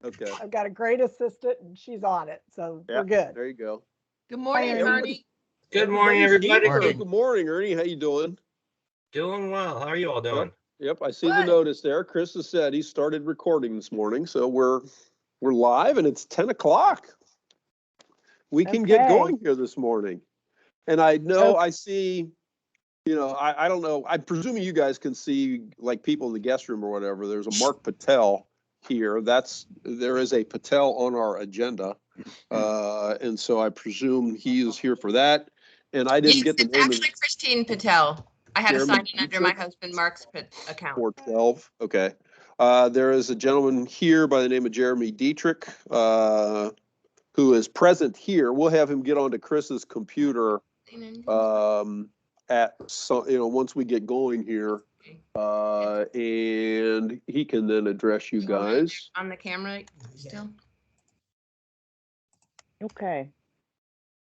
Okay. I've got a great assistant and she's on it, so Yeah, we're good. there you go. Good morning, Everybody- Ernie. Good morning, Everybody's everybody. here. Good morning, Ernie. How you doing? Doing well. How are you all doing? Yep, I see the Good. notice there. Chris has said he started recording this morning, so we're live and it's 10 o'clock. We can get Okay. going here this morning. And I know I see, I don't know. I'm presuming you guys can see like people in the guest room or whatever. There's a Mark Patel here. There is a Patel on our agenda. And so I presume he is here for that. And I didn't Yes, get the it's name of actually Christine Patel. I had to Chairman sign in under my Dietrich? husband Mark's account. 412. Okay. There is a gentleman here by the name of Jeremy Dietrich, who is present here. We'll have him get onto Chris's computer once we get going here. And he can then address you guys. On the camera still? Okay.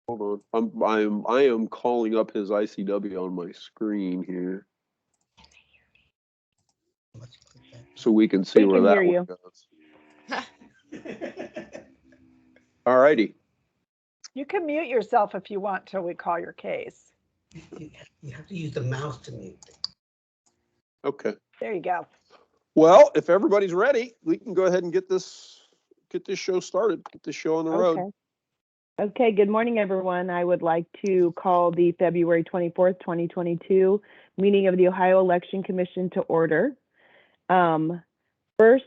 Hold on. I am calling up his ICW on my screen here. So we can see We where can that hear one goes. All righty. You can mute yourself if you want till we call your case. You have to use the mouse to mute. Okay. There you go. Well, if everybody's ready, we can go ahead and get this show started, get this show on the road. Okay. Okay, good morning, everyone. I would like to call the February 24th, 2022 meeting of the Ohio Election Commission to order. First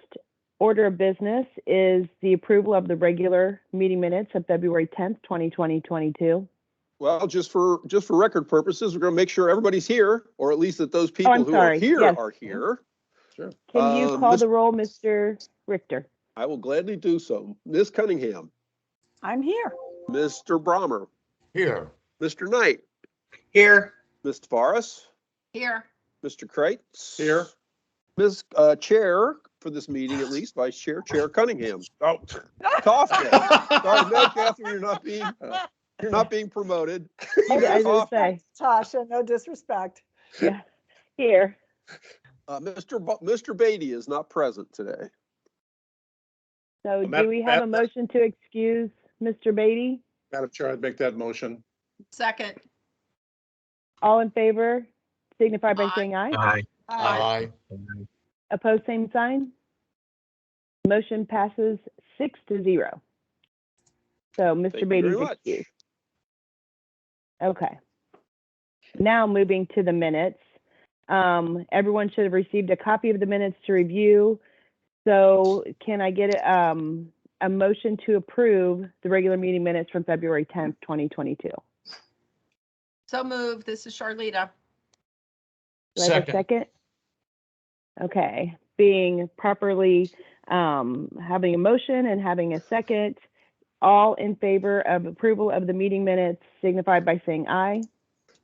order of business is the approval of the regular meeting minutes of February 10th, 2022. Well, just for record purposes, we're going to make sure everybody's here, or at least that those people I'm who sorry. are here Yes. are here. Sure. Can you call the roll, Mr. Richter? I will gladly do so. Ms. Cunningham, I'm here. Mr. Brommer, Here. Mr. Knight, Here. Mr. Forrest, Here. Mr. Kreitz. Here. Ms. Chair for this meeting, at least, Vice Chair Cunningham. Oh, cough. Sorry, no, Catherine, you're not being promoted. I was gonna say, Tasha, no disrespect. yeah, here. Mr. Beatty is not present today. So do we have a motion to excuse Mr. Beatty? Madam Chair, I'd make that motion. Second. All in favor, signify by Aye. saying aye. Aye. Aye. Opposed, same sign. Motion passes 6-0. So Thank Mr. you Beatty's very much. excused. Okay. Now moving to the minutes. Everyone should have received a copy of the minutes to review. So can I get a motion to approve the regular meeting minutes from February 10th, 2022? So moved. This is Charlita. Do I have a second? Okay, being properly having a motion and having a second, all in favor of approval of the meeting minutes signify by saying aye.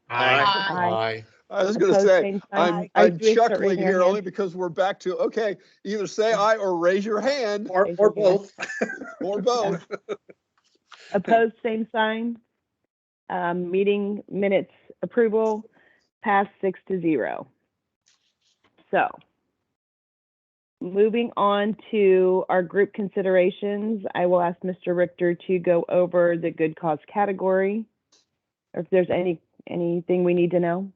Aye. I was going to Opposed, say, same sign. I'm I do start chuckling raising your here hand. only because we're back to, okay, either say aye or raise your hand, Or Raise your both. or both. Opposed, same sign. Meeting minutes approval passed 6-0. So moving on to our group considerations, I will ask Mr. Richter to go over the good cause category, or if there's anything we need to know.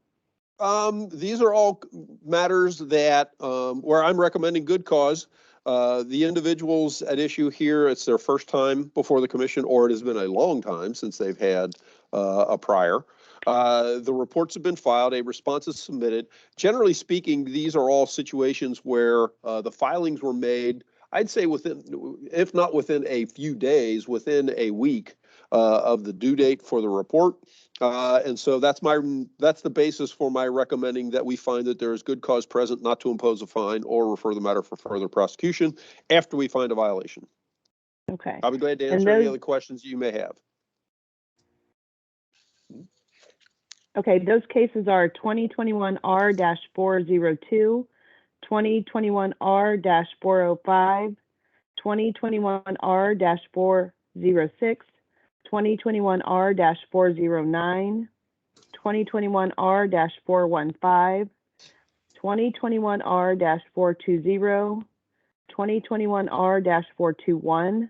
These are all matters that, where I'm recommending good cause. The individuals at issue here, it's their first time before the commission, or it has been a long time since they've had a prior. The reports have been filed, a response is submitted. Generally speaking, these are all situations where the filings were made, I'd say within, if not within a few days, within a week of the due date for the report. And so that's the basis for my recommending that we find that there is good cause present not to impose a fine or refer the matter for further prosecution after we find a violation. Okay. I'll be glad to answer any other questions you may have. Okay, those cases are 2021R-402, 2021R-405, 2021R-406, 2021R-409, 2021R-415, 2021R-420, 2021R-421,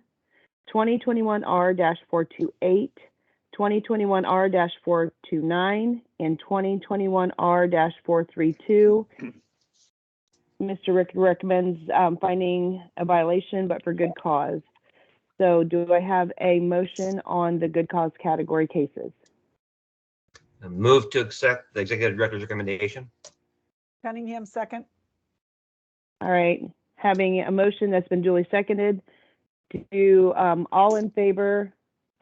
2021R-428, 2021R-429, and 2021R-432. Mr. Rick recommends finding a violation, but for good cause. So do I have a motion on the good cause category cases? Move to accept the executive director's recommendation. Cunningham, second. All right, having a motion that's been duly seconded, do all in favor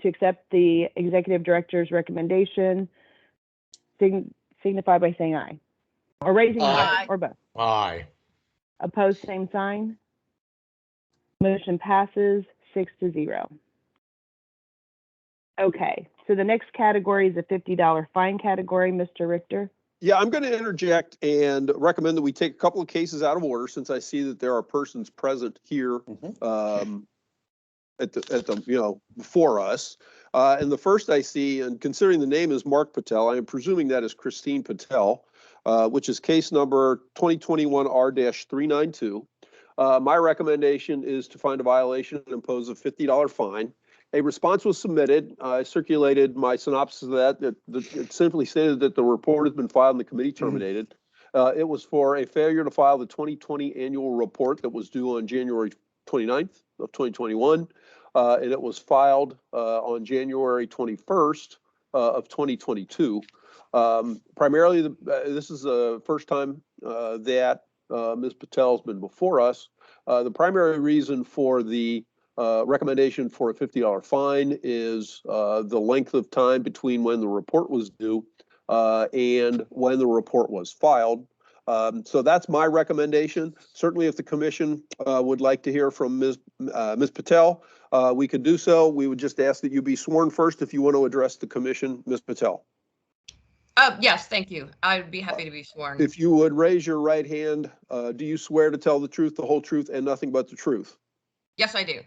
to accept the executive director's recommendation signify by saying aye, or raising your hand, Aye. or both. Aye. Opposed, same sign. Motion passes 6-0. Okay, so the next category is a $50 fine category, Mr. Richter. Yeah, I'm going to interject and recommend that we take a couple of cases out of order since I see that there are persons present here at the before us. And the first I see, and considering the name is Mark Patel, I am presuming that is Christine Patel, which is case number 2021R-392. My recommendation is to find a violation and impose a $50 fine. A response was submitted. I circulated my synopsis of that. It simply stated that the report has been filed and the committee terminated. It was for a failure to file the 2020 annual report that was due on January 29th of 2021. And it was filed on January 21st of 2022. Primarily, this is the first time that Ms. Patel has been before us. The primary reason for the recommendation for a $50 fine is the length of time between when the report was due and when the report was filed. So that's my recommendation. Certainly, if the commission would like to hear from Ms. Patel, we could do so. We would just ask that you be sworn first if you want to address the commission, Ms. Patel. Yes, thank you. I'd be happy to be sworn. If you would raise your right hand, do you swear to tell the truth, the whole truth, and nothing but the truth? Yes, I do.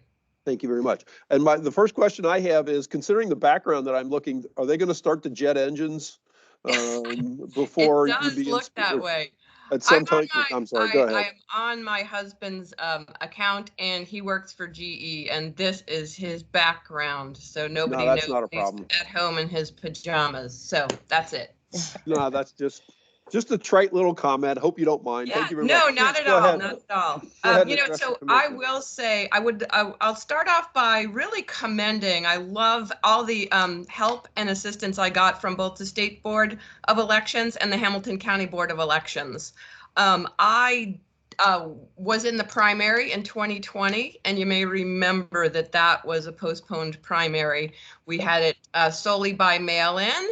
Thank you very much. And the first question I have is, considering the background that I'm looking, are they going to start the jet engines before It you does begin? look that way. At some I'm on time, I'm sorry, go ahead. I am on my husband's account, and he works for GE, and this is his background. So nobody that's knows not a he's problem. at home in his pajamas. So that's it. No, that's just a trite little comment. Hope you don't mind. Thank you very No, much. not at Go all. ahead. Not at all. Go ahead and You know, address the so I commission. will say I'll start off by really commending. I love all the help and assistance I got from both the State Board of Elections and the Hamilton County Board of Elections. I was in the primary in 2020, and you may remember that was a postponed primary. We had it solely by mail-in.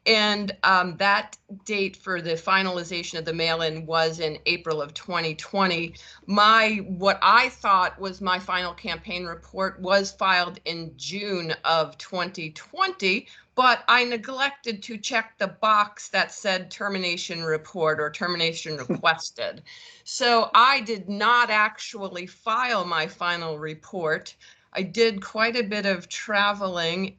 And that date for the finalization of the mail-in was in April of 2020. What I thought was my final campaign report was filed in June of 2020, but I neglected to check the box that said termination report or termination requested. So I did not actually file my final report. I did quite a bit of traveling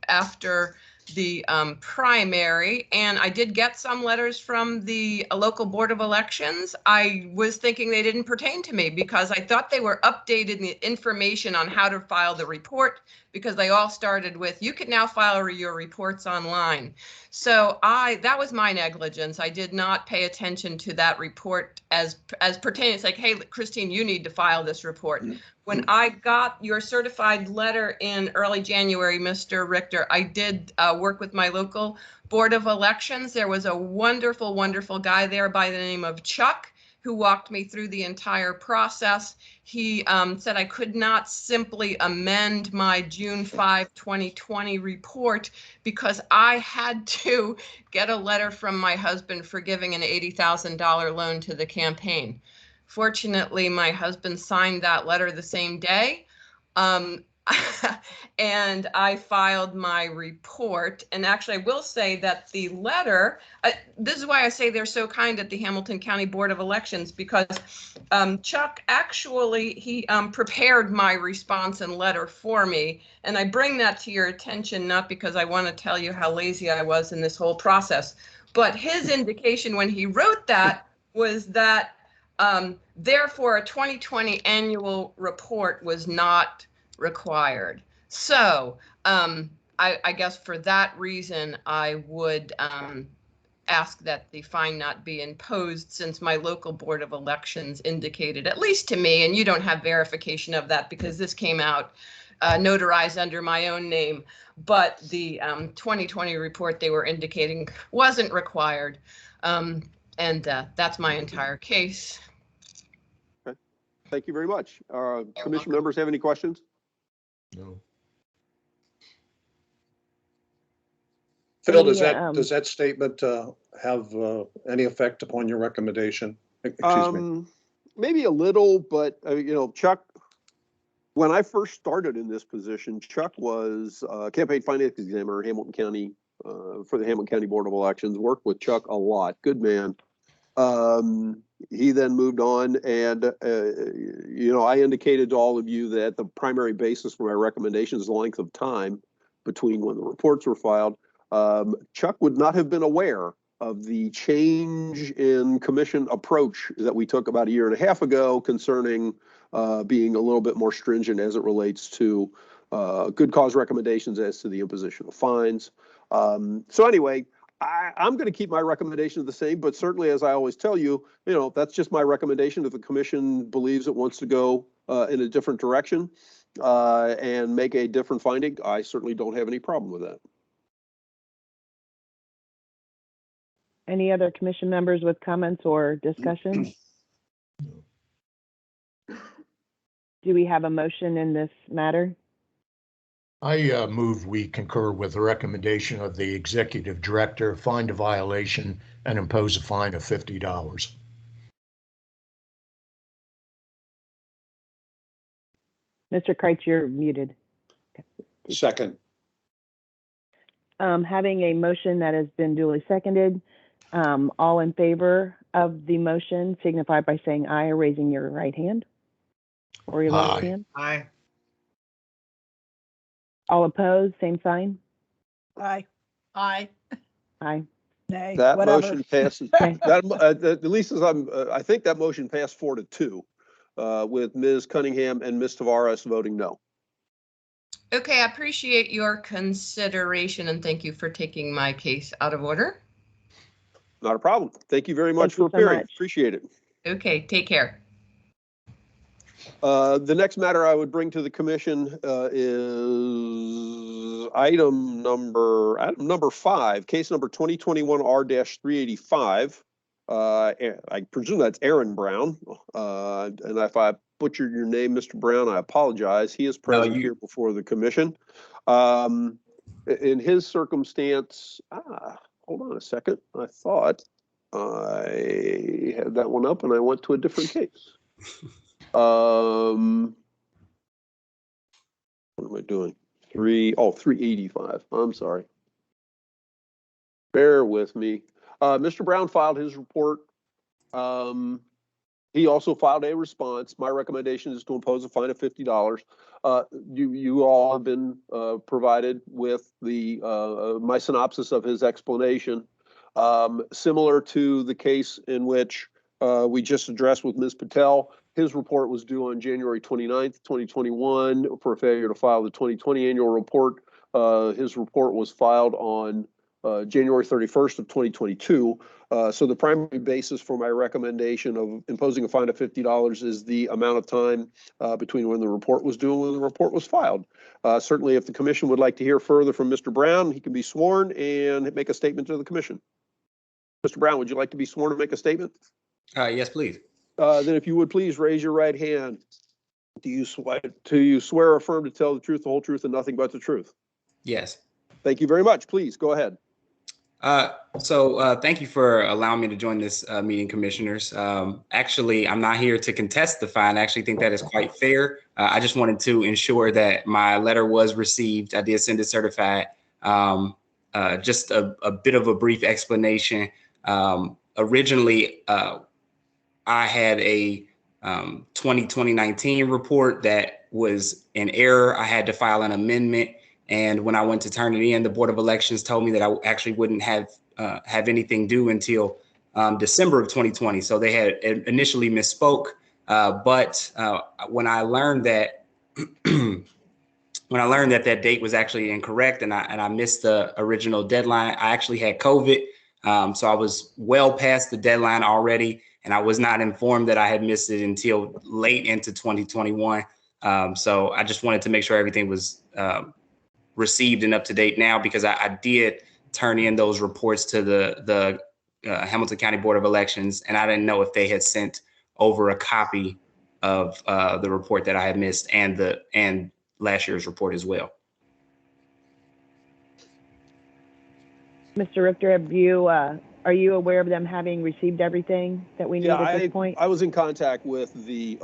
after the primary, and I did get some letters from the local board of elections. I was thinking they didn't pertain to me because I thought they were updating the information on how to file the report, because they all started with, you can now file your reports online. So that was my negligence. I did not pay attention to that report as pertaining. It's like, hey, Christine, you need to file this report. When I got your certified letter in early January, Mr. Richter, I did work with my local board of elections. There was a wonderful, wonderful guy there by the name of Chuck, who walked me through the entire process. He said I could not simply amend my June 5, 2020 report because I had to get a letter from my husband for giving an $80,000 loan to the campaign. Fortunately, my husband signed that letter the same day. And I filed my report. And actually, I will say that the letter, this is why I say they're so kind at the Hamilton County Board of Elections, because Chuck actually, he prepared my response and letter for me. And I bring that to your attention, not because I want to tell you how lazy I was in this whole process, but his indication when he wrote that was that Therefore, a 2020 annual report was not required. So I guess for that reason, I would ask that the fine not be imposed, since my local board of elections indicated, at least to me, and you don't have verification of that because this came out notarized under my own name, but the 2020 report they were indicating wasn't required. And that's my entire case. Thank you very much. Commission members have any questions? No. Phil, does Any, does that statement have any effect upon your recommendation? Excuse me. Maybe a little, but you know, Chuck, when I first started in this position, Chuck was campaign finance examiner in Hamilton County for the Hamilton County Board of Elections. Worked with Chuck a lot. Good man. He then moved on, and you know, I indicated to all of you that the primary basis for my recommendation is the length of time between when the reports were filed. Chuck would not have been aware of the change in commission approach that we took about a year and a half ago concerning being a little bit more stringent as it relates to good cause recommendations as to the imposition of fines. So anyway, I'm going to keep my recommendation the same, but certainly, as I always tell you, you know, that's just my recommendation. If the commission believes it wants to go in a different direction and make a different finding, I certainly don't have any problem with that. Any other commission members with comments or discussion? Do we have a motion in this matter? I move we concur with the recommendation of the executive director, find a violation and impose a fine of $50. Mr. Kreitz, you're muted. Second. Having a motion that has been duly seconded, all in favor of the motion signify by saying aye or raising your right hand or your left Aye. hand. Aye. All opposed, same sign. Aye. Aye. Aye. Nay, That whatever. motion passes. Okay. That at least as I think that motion passed 4-2 with Ms. Cunningham and Ms. Tavares voting no. Okay, I appreciate your consideration and thank you for taking my case out of order. Not a problem. Thank you very much Thank you for so appearing. much. Appreciate it. Okay, take care. The next matter I would bring to the commission is item number 5, case number 2021-R-385. I presume that's Aaron Brown. And if I butchered your name, Mr. Brown, I apologize. He is present here before the commission. In his circumstance, hold on a second. I thought I had that one up and I went to a different case. What am I doing? 385. I'm sorry. Bear with me. Mr. Brown filed his report. He also filed a response. My recommendation is to impose a fine of $50. You all have been provided with the my synopsis of his explanation, similar to the case in which we just addressed with Ms. Patel. His report was due on January 29th, 2021 for failure to file the 2020 annual report. His report was filed on January 31st of 2022. So the primary basis for my recommendation of imposing a fine of $50 is the amount of time between when the report was due and when the report was filed. Certainly, if the commission would like to hear further from Mr. Brown, he can be sworn and make a statement to the commission. Mr. Brown, would you like to be sworn to make a statement? Yes, please. Then if you would please raise your right hand. Do you swear or affirm to tell the truth, the whole truth, and nothing but the truth? Yes. Thank you very much. Please go ahead. Thank you for allowing me to join this meeting, commissioners. Actually, I'm not here to contest the fine. I actually think that is quite fair. I just wanted to ensure that my letter was received. I did send it certified. Just a bit of a brief explanation. Originally, I had a 2019 report that was in error. I had to file an amendment. And when I went to turn it in, the Board of Elections told me that I actually wouldn't have anything due until December of 2020. So they had initially misspoke. But when I learned that that date was actually incorrect and I missed the original deadline, I actually had COVID. So I was well past the deadline already, and I was not informed that I had missed it until late into 2021. So I just wanted to make sure everything was received and up to date now, because I did turn in those reports to the Hamilton County Board of Elections, and I didn't know if they had sent over a copy of the report that I had missed and last year's report as well. Mr. Richter, are you aware of them having received everything that we need at this point? I was in contact with the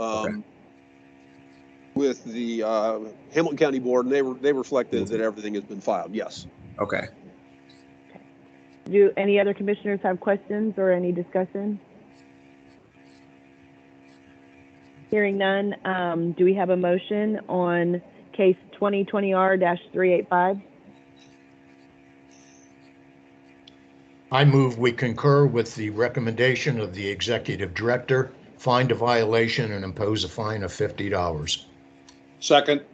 Hamilton County Board, and they reflected that everything has been filed. Yes. Okay. Do any other commissioners have questions or any discussion? Hearing none, do we have a motion on case 2020R-385? I move we concur with the recommendation of the executive director, find a violation and impose a fine of $50. Second.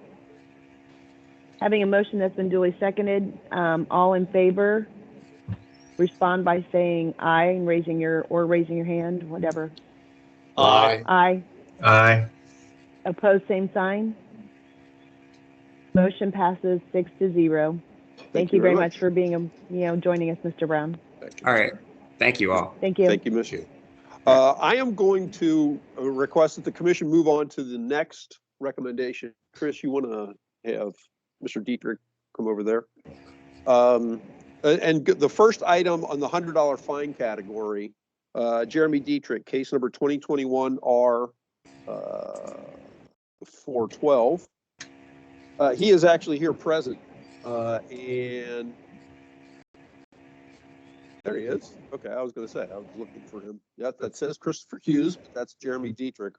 Having a motion that's been duly seconded, all in favor, respond by saying aye and raising your hand, whatever. Aye. Aye. Aye. Opposed, same sign. Motion passes 6-0. Thank you very much for being, joining us, Mr. Brown. All right. Thank you all. Thank you. Thank you, Ms. I am going to request that the commission move on to the next recommendation. Chris, you want to have Mr. Dietrich come over there? And the first item on the $100 fine category, Jeremy Dietrich, case number 2021R412. He is actually here present, and there he is. Okay, I was going to say, I was looking for him. Yeah, that says Christopher Hughes, but that's Jeremy Dietrich.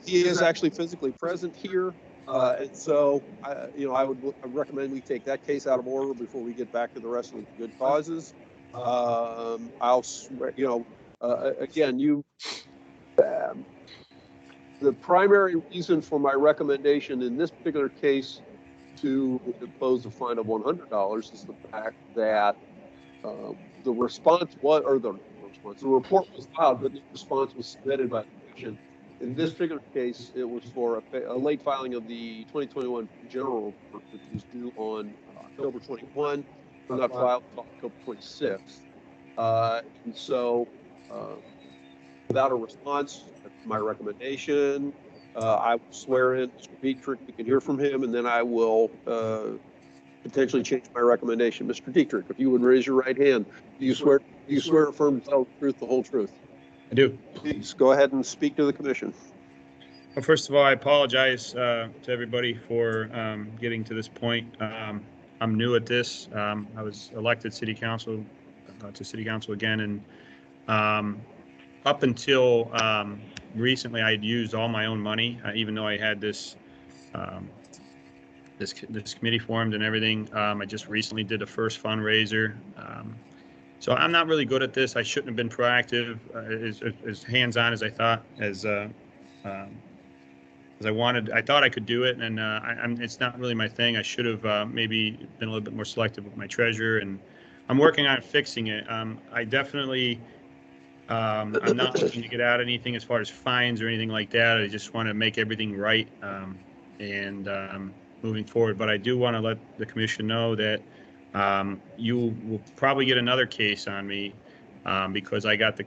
He is actually physically present here. And so, I would recommend we take that case out of order before we get back to the rest of the good causes. I'll swear, again, the primary reason for my recommendation in this particular case to impose a fine of $100 is the fact that the report was filed, but the response was submitted by the commission. In this particular case, it was for a late filing of the 2021 general report, which was due on October 21, not filed until October 26th. And so, without a response, that's my recommendation. I will swear in Mr. Dietrich. We can hear from him, and then I will potentially change my recommendation. Mr. Dietrich, if you would raise your right hand, do you swear affirm to tell the truth, the whole truth? I do. Please go ahead and speak to the commission. Well, first of all, I apologize to everybody for getting to this point. I'm new at this. I was elected city council to city council again, and up until recently, I had used all my own money, even though I had this this committee formed and everything. I just recently did the first fundraiser. So I'm not really good at this. I shouldn't have been proactive, as hands-on as I thought, as I wanted. I thought I could do it, and it's not really my thing. I should have maybe been a little bit more selective with my treasurer, and I'm working on fixing it. I definitely, I'm not looking to get out anything as far as fines or anything like that. I just want to make everything right and moving forward. But I do want to let the commission know that you will probably get another case on me because I got the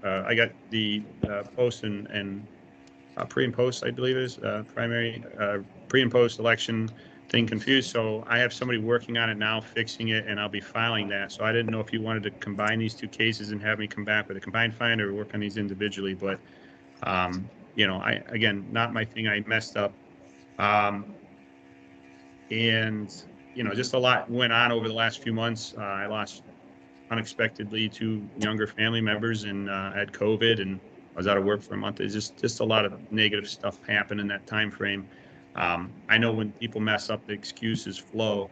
I got the post and pre and post, I believe is primary pre and post election thing confused. So I have somebody working on it now, fixing it, and I'll be filing that. So I didn't know if you wanted to combine these two cases and have me come back with a combined fine or work on these individually. But again, not my thing. I messed up. And just a lot went on over the last few months. I lost unexpectedly 2 younger family members and had COVID, and I was out of work for a month. It's just a lot of negative stuff happened in that time frame. I know when people mess up, the excuses flow,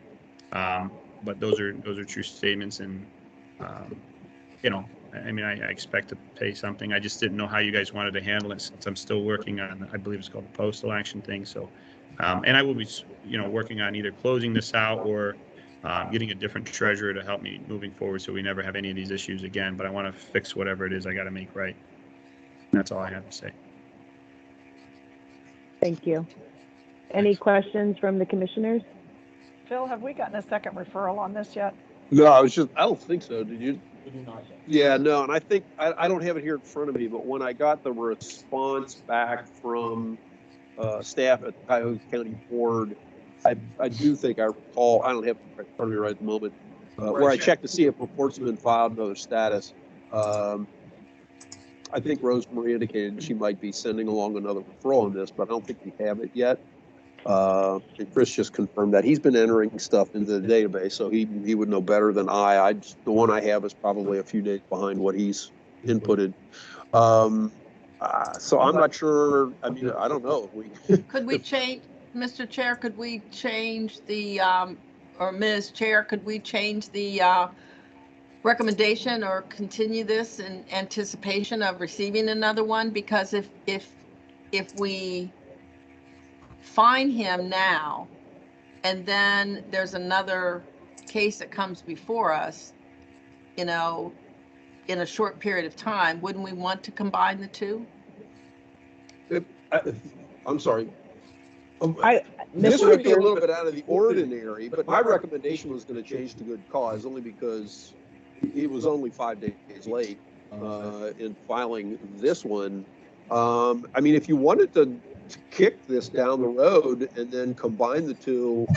but those are true statements. And I mean, I expect to pay something. I just didn't know how you guys wanted to handle it since I'm still working on, I believe it's called the postal action thing. So, and I will be, working on either closing this out or getting a different treasurer to help me moving forward so we never have any of these issues again. But I want to fix whatever it is I got to make right. That's all I have to say. Thank you. Any questions from the commissioners? Phil, have we gotten a second referral on this yet? No, I don't think so. Did you? Yeah, no, and I think, I don't have it here in front of me, but when I got the response back from staff at the Cuyahoga County Board, I do think I recall, I don't have it in front of me right at the moment, where I checked to see if reports have been filed and other status. I think Rosemary indicated she might be sending along another referral on this, but I don't think we have it yet. And Chris just confirmed that he's been entering stuff into the database, so he would know better than I. The one I have is probably a few days behind what he's inputted. So I'm not sure. I mean, I don't know. Could we change, Mr. Chair? Could we change the or Ms. Chair? Could we change the recommendation or continue this in anticipation of receiving another one? Because if we fine him now and then there's another case that comes before us, in a short period of time, wouldn't we want to combine the two? I'm sorry. Mr. This would be a Richards, little bit out of the ordinary, but my recommendation was going to change to good cause only because it was only 5 days late in filing this one. I mean, if you wanted to kick this down the road and then combine the two,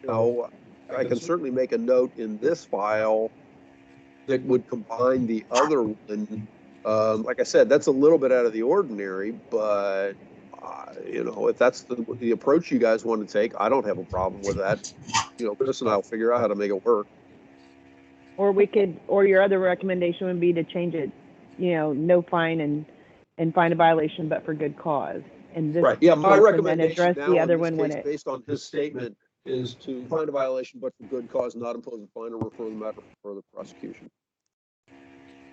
I can certainly make a note in this file that would combine the other one. Like I said, that's a little bit out of the ordinary, but if that's the approach you guys want to take, I don't have a problem with that. Chris and I'll figure out how to make it work. or your other recommendation would be to change it, no fine and find a violation, but for good cause. And this, right. Yeah, my and then recommendation address now the in other this one when case, it. based on his statement, is to find a violation, but for good cause, not impose a fine or refer the matter for further prosecution.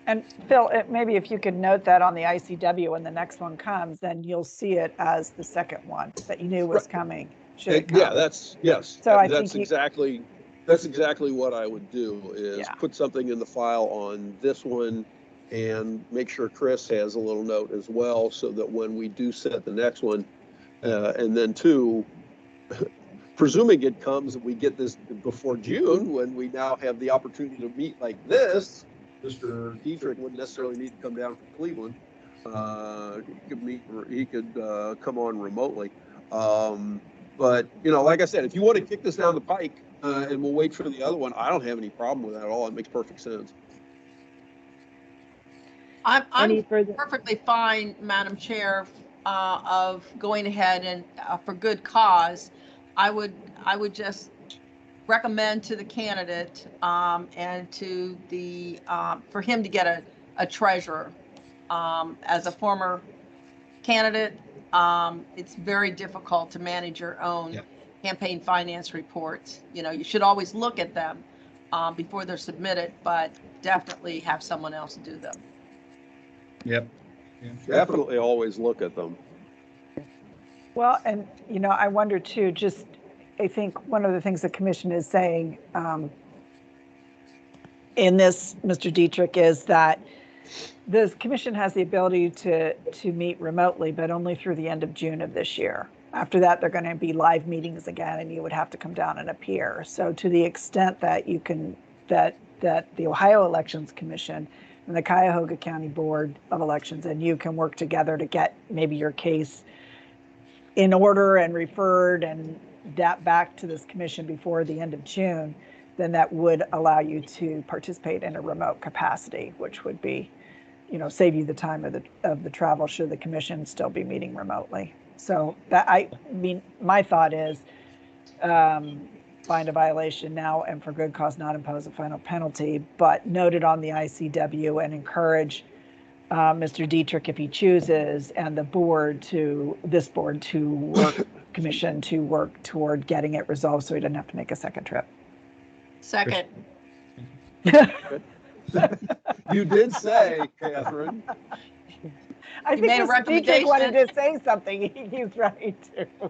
And Phil, maybe if you could note that on the ICW when the next one comes, then you'll see it as the second one that you knew was coming. Should it come. Yeah, yes. So That's exactly what I would do is put something in the file on this one and make sure Chris has a little note as well, so that when we do set the next one, and then two, presuming it comes and we get this before June, when we now have the opportunity to meet like this, Mr. Dietrich wouldn't necessarily need to come down from Cleveland. He could come on remotely. But like I said, if you want to kick this down the pike and we'll wait for the other one, I don't have any problem with that at all. It makes perfect sense. I'm perfectly fine, Madam Chair, of going ahead and for good cause. I would just recommend to the candidate and to the for him to get a treasurer. As a former candidate, it's very difficult to manage your own campaign finance reports. You should always look at them before they're submitted, but definitely have someone else do them. Yep. Definitely always look at them. Well, and, I wonder too, I think one of the things the commission is saying in this, Mr. Dietrich, is that the commission has the ability to meet remotely, but only through the end of June of this year. After that, they're going to be live meetings again, and you would have to come down and appear. So to the extent that you can, that the Ohio Elections Commission and the Cuyahoga County Board of Elections and you can work together to get maybe your case in order and referred and that back to this commission before the end of June, then that would allow you to participate in a remote capacity, which would be, save you the time of the travel should the commission still be meeting remotely. So my thought is find a violation now and for good cause not impose a final penalty, but note it on the ICW and encourage Mr. Dietrich, if he chooses, and the commission to work toward getting it resolved so he doesn't have to make a second trip. Second. You did say, Catherine. I You think made a Mr. Dietrich wanted recommendation. to say something. He's right too.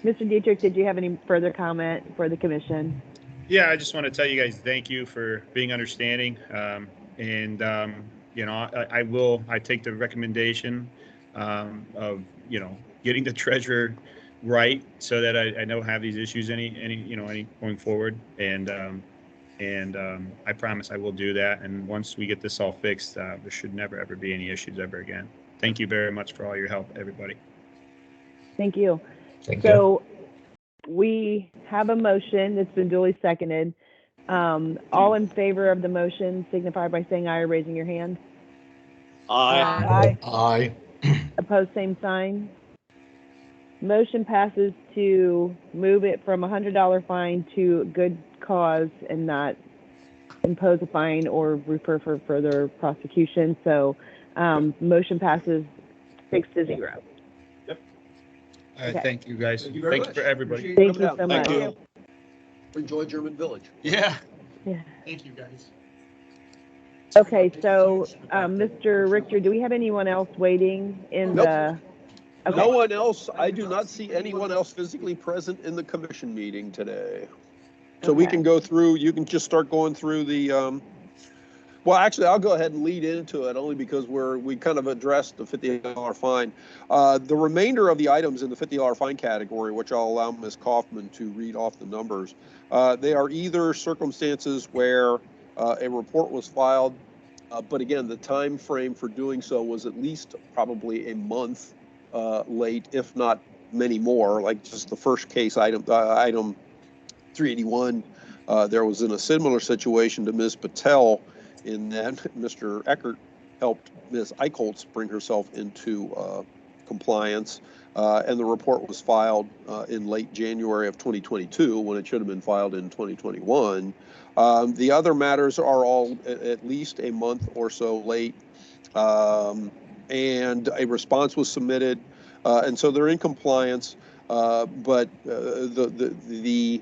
Mr. Dietrich, did you have any further comment for the commission? Yeah, I just want to tell you guys thank you for being understanding. You know, I take the recommendation of, you know, getting the treasurer right so that I don't have these issues any going forward. And I promise I will do that. And once we get this all fixed, there should never, ever be any issues ever again. Thank you very much for all your help, everybody. Thank you. Thank you. So we have a motion that's been duly seconded. All in favor of the motion signify by saying aye or raising your hand. Aye. Aye. Opposed, same sign. Motion passes to move it from a $100 fine to good cause and not impose a fine or refer for further prosecution. So motion passes 6-0. Okay. Thank you, guys. Thank you very Thank you much. for everybody. Appreciate Thank you coming so out. much. Thank you. Enjoy German Village. Yeah. Yeah. Thank you, guys. Okay, so Mr. Richter, do we have anyone else waiting in Nope. the? Okay. No one else, I do not see anyone else physically present in the commission meeting today. So we Okay. can go through, you can just start going through the, well, actually, I'll go ahead and lead into it only because we kind of addressed the $50 fine. The remainder of the items in the $50 fine category, which I'll allow Ms. Kaufman to read off the numbers, they are either circumstances where a report was filed, but again, the time frame for doing so was at least probably a month late, if not many more. Like just the first case item 381, there was in a similar situation to Ms. Patel in that Mr. Eckert helped Ms. Eichholz bring herself into compliance, and the report was filed in late January of 2022 when it should have been filed in 2021. The other matters are all at least a month or so late, and a response was submitted, and so they're in compliance. But they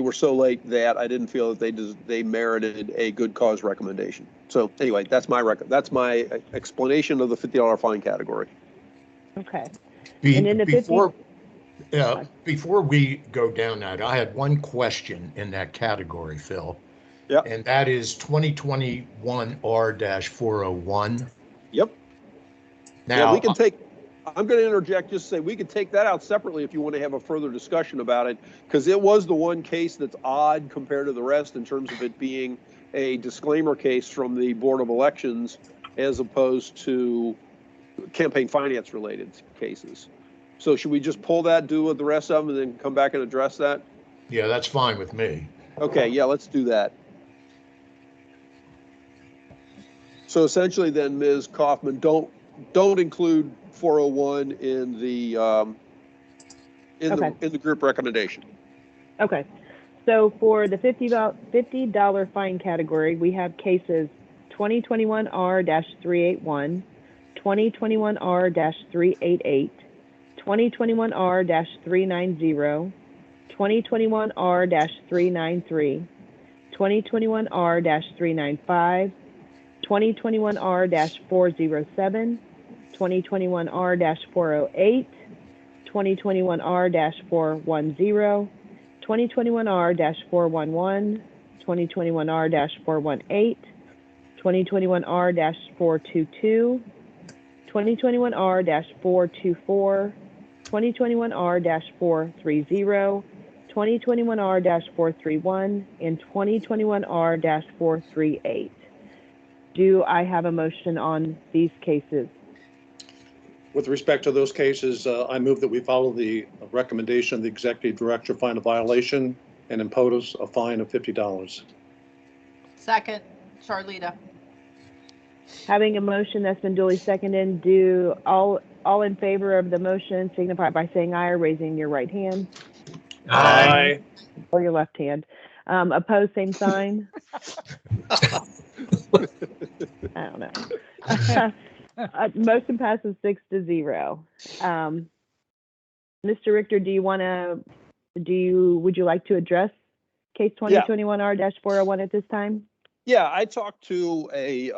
were so late that I didn't feel that they merited a good cause recommendation. So anyway, that's my explanation of the $50 fine category. Okay. And in the 50 Before we go down that, I had one question in that category, Phil. Yep. And that is 2021 R-401. Yep. Now, Yeah, we can take, I'm going to interject, just to say we could take that out separately if you want to have a further discussion about it, because it was the one case that's odd compared to the rest in terms of it being a disclaimer case from the Board of Elections as opposed to campaign finance related cases. So should we just pull that, do with the rest of them, and then come back and address that? Yeah, that's fine with me. Okay, yeah, let's do that. So essentially then, Ms. Kaufman, don't include 401 in the in the group recommendation. Okay. So for the $50 fine category, we have cases 2021 R-381, 2021 R-388, 2021 R-390, 2021 R-393, 2021 R-395, 2021 R-407, 2021 R-408, 2021 R-410, 2021 R-411, 2021 R-418, 2021 R-422, 2021 R-424, 2021 R-430, 2021 R-431, and 2021 R-438. Do I have a motion on these cases? With respect to those cases, I move that we follow the recommendation of the executive director, find a violation and impose a fine of $50. Second, Charlita. Having a motion that's been duly seconded, do all in favor of the motion signify by saying aye or raising your right hand Aye. or your left hand. Opposed, same sign. I don't know. Motion passes 6-0. Mr. Richter, would you like to address case 2021 R-401 at this time? Yeah, I talked to a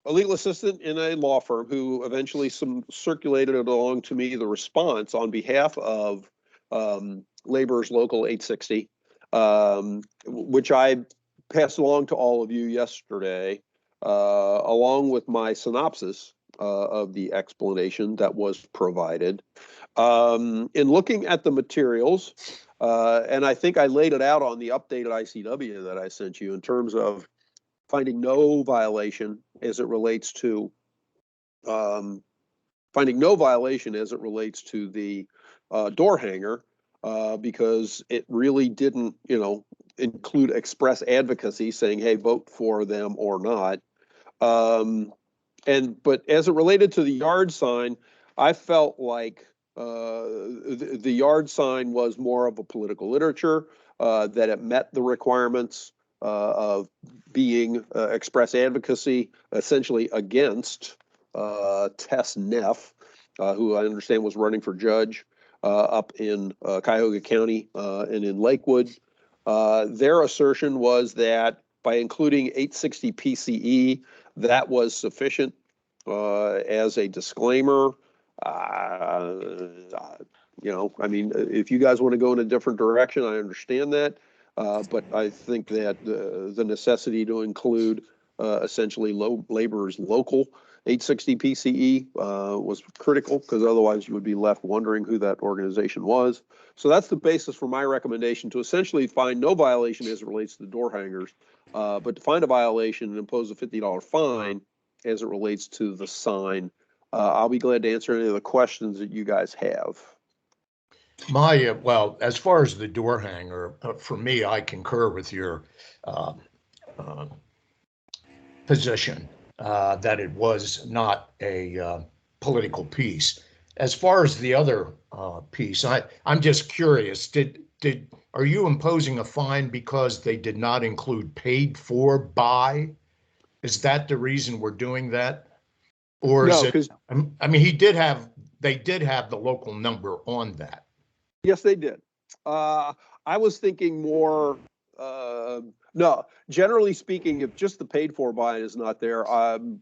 legal assistant in a law firm who eventually circulated it along to me, the response on behalf of Laborers Local 860, which I passed along to all of you yesterday, along with my synopsis of the explanation that was provided. In looking at the materials, and I think I laid it out on the updated ICW that I sent you in terms of finding no violation as it relates to the door hanger, because it really didn't, include express advocacy saying, hey, vote for them or not. But as it related to the yard sign, I felt like the yard sign was more of a political literature, that it met the requirements of being express advocacy, essentially against Tess Neff, who I understand was running for judge up in Cuyahoga County and in Lakewood. Their assertion was that by including 860 PCE, that was sufficient as a disclaimer. If you guys want to go in a different direction, I understand that. But I think that the necessity to include essentially Laborers Local 860 PCE was critical, because otherwise you would be left wondering who that organization was. So that's the basis for my recommendation, to essentially find no violation as it relates to the door hangers, but to find a violation and impose a $50 fine as it relates to the sign. I'll be glad to answer any of the questions that you guys have. Well, as far as the door hanger, for me, I concur with your position that it was not a political piece. As far as the other piece, I'm just curious, are you imposing a fine because they did not include paid for by? Is that the reason we're doing that? Or is it, I mean, they did have the local number on that. Yes, they did. I was thinking more, no, generally speaking, if just the paid for by is not there,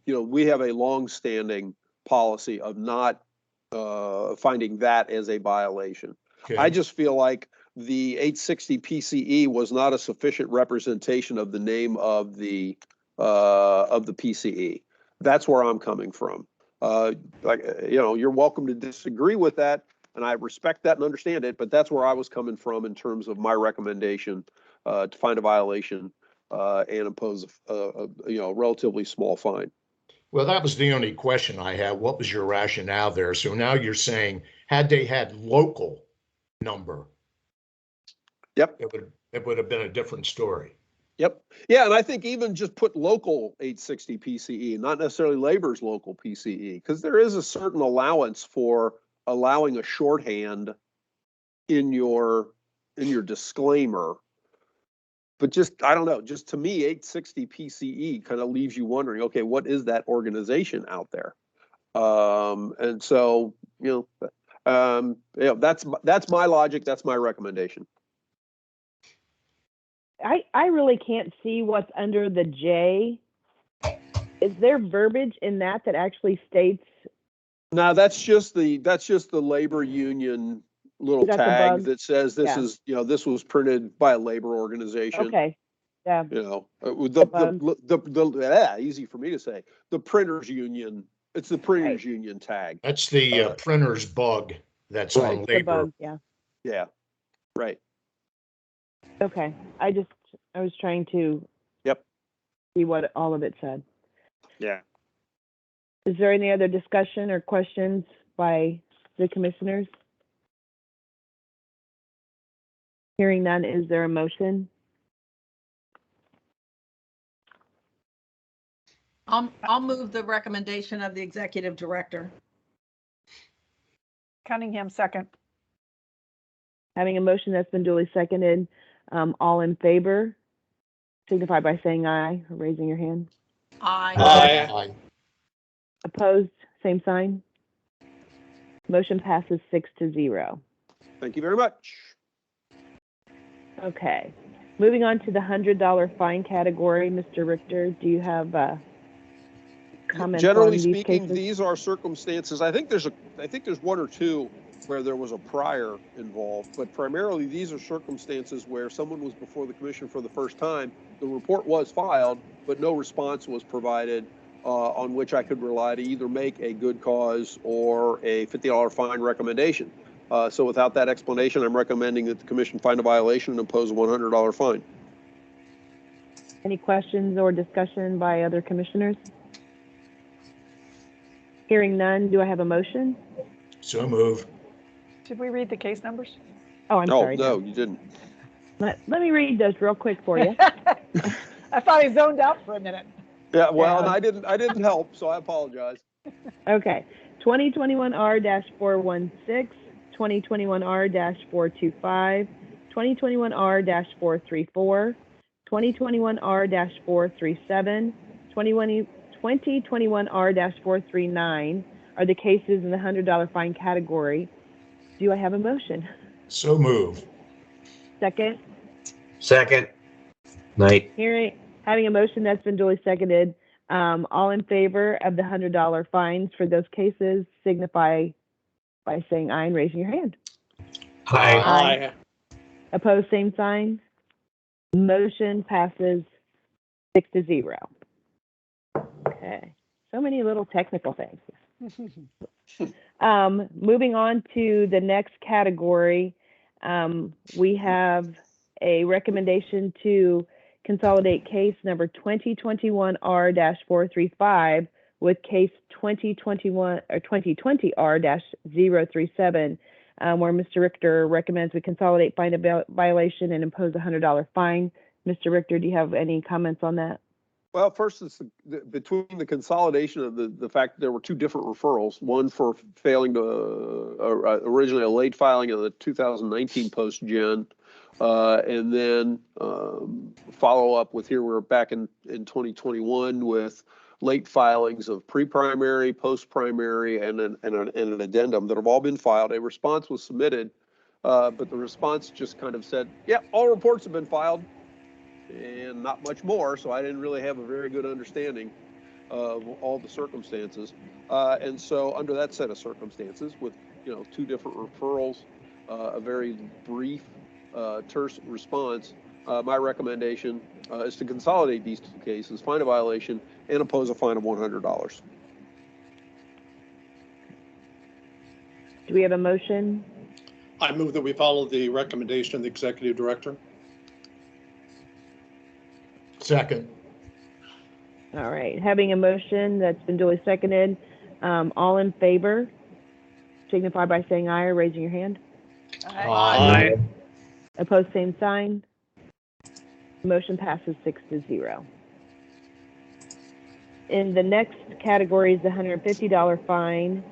we have a long-standing policy of not finding that as a violation. Okay. I just feel like the 860 PCE was not a sufficient representation of the name of the PCE. That's where I'm coming from. You're welcome to disagree with that, and I respect that and understand it, but that's where I was coming from in terms of my recommendation to find a violation and impose a relatively small fine. Well, that was the only question I had. What was your rationale there? So now you're saying, had they had local number, yep, it would have been a different story. Yep. Yeah, and I think even just put local 860 PCE, not necessarily Labor's local PCE, because there is a certain allowance for allowing a shorthand in your disclaimer. But just, I don't know, just to me, 860 PCE kind of leaves you wondering, okay, what is that organization out there? And so, that's my logic. That's my recommendation. I really can't see what's under the J. Is there verbiage in that actually states? No, that's just the labor union little tag that says this is, this was printed by a labor organization. Okay. Yeah. Easy for me to say, the printers union. It's the printers union tag. That's the printer's bug that's on labor. The bug, yeah. Yeah. Right. Okay. I was trying to see what all of it said. Yeah. Is there any other discussion or questions by the commissioners? Hearing none, is there a motion? I'll move the recommendation of the executive director. Cunningham, second. Having a motion that's been duly seconded, all in favor, signify by saying aye or raising your hand. Aye. Aye. Opposed, same sign. Motion passes 6-0. Thank you very much. Okay. Moving on to the $100 fine category, Mr. Richter, do you have comments on Generally these speaking, cases? these are circumstances, I think there's one or two where there was a prior involved, but primarily these are circumstances where someone was before the commission for the first time. The report was filed, but no response was provided on which I could rely to either make a good cause or a $50 fine recommendation. So without that explanation, I'm recommending that the commission find a violation and impose a $100 fine. Any questions or discussion by other commissioners? Hearing none, do I have a motion? So move. Should we read the case numbers? Oh, I'm sorry. No, you didn't. Let me read those real quick for you. I thought I zoned out for a minute. Yeah, well, Yeah. and I didn't help, so I apologize. Okay. 2021R-416, 2021R-425, 2021R-434, 2021R-437, 2021R-439 are the cases in the $100 fine category. Do I have a motion? So move. Second? Second. Knight. Having a motion that's been duly seconded, all in favor of the $100 fines for those cases signify by saying aye and raising your hand. Aye. Aye. Opposed, same sign. Motion passes 6-0. Okay, so many little technical things. Moving on to the next category, we have a recommendation to consolidate case number 2021R-435 with case 2020R-037, where Mr. Richter recommends we consolidate, find a violation, and impose a $100 fine. Mr. Richter, do you have any comments on that? Well, first, it's between the consolidation of the fact that there were two different referrals, one for failing to originally a late filing of the 2019 post-gen, and then follow up with here we're back in 2021 with late filings of pre-primary, post-primary, and an addendum that have all been filed. A response was submitted, but the response just kind of said, yeah, all reports have been filed and not much more. So I didn't really have a very good understanding of all the circumstances. And so under that set of circumstances with, two different referrals, a very brief, terse response, my recommendation is to consolidate these two cases, find a violation, and impose a fine of $100. Do we have a motion? I move that we follow the recommendation of the executive director. Second. All right, having a motion that's been duly seconded, all in favor signify by saying aye or raising your hand. Aye. Opposed, same sign. Motion passes 6-0. In the next category is the $150 fine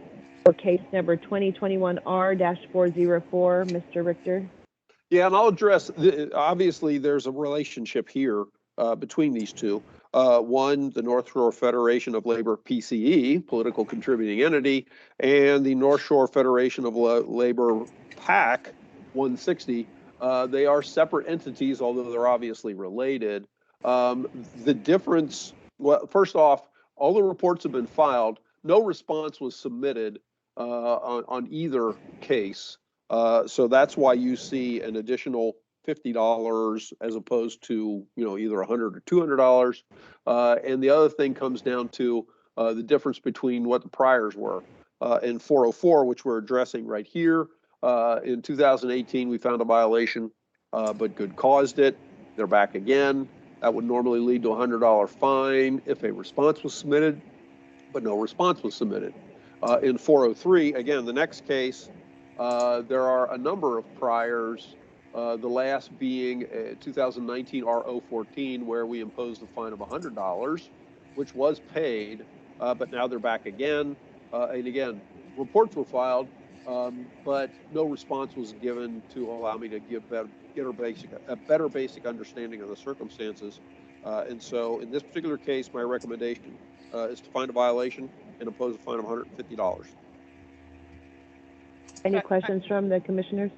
for case number 2021R-404. Mr. Richter. Yeah, and I'll address, obviously there's a relationship here between these two. One, the North Shore Federation of Labor PCE, political contributing entity, and the North Shore Federation of Labor PAC 160. They are separate entities, although they're obviously related. The difference, well, first off, all the reports have been filed. No response was submitted on either case. So that's why you see an additional $50 as opposed to, either $100 or $200. And the other thing comes down to the difference between what the priors were. In 404, which we're addressing right here, in 2018, we found a violation, but good caused it. They're back again. That would normally lead to a $100 fine if a response was submitted, but no response was submitted. In 403, again, the next case, there are a number of priors, the last being 2019 R014, where we imposed a fine of $100, which was paid, but now they're back again. And again, reports were filed, but no response was given to allow me to get a better basic understanding of the circumstances. And so in this particular case, my recommendation is to find a violation and impose a fine of $150. Any questions from the commissioners?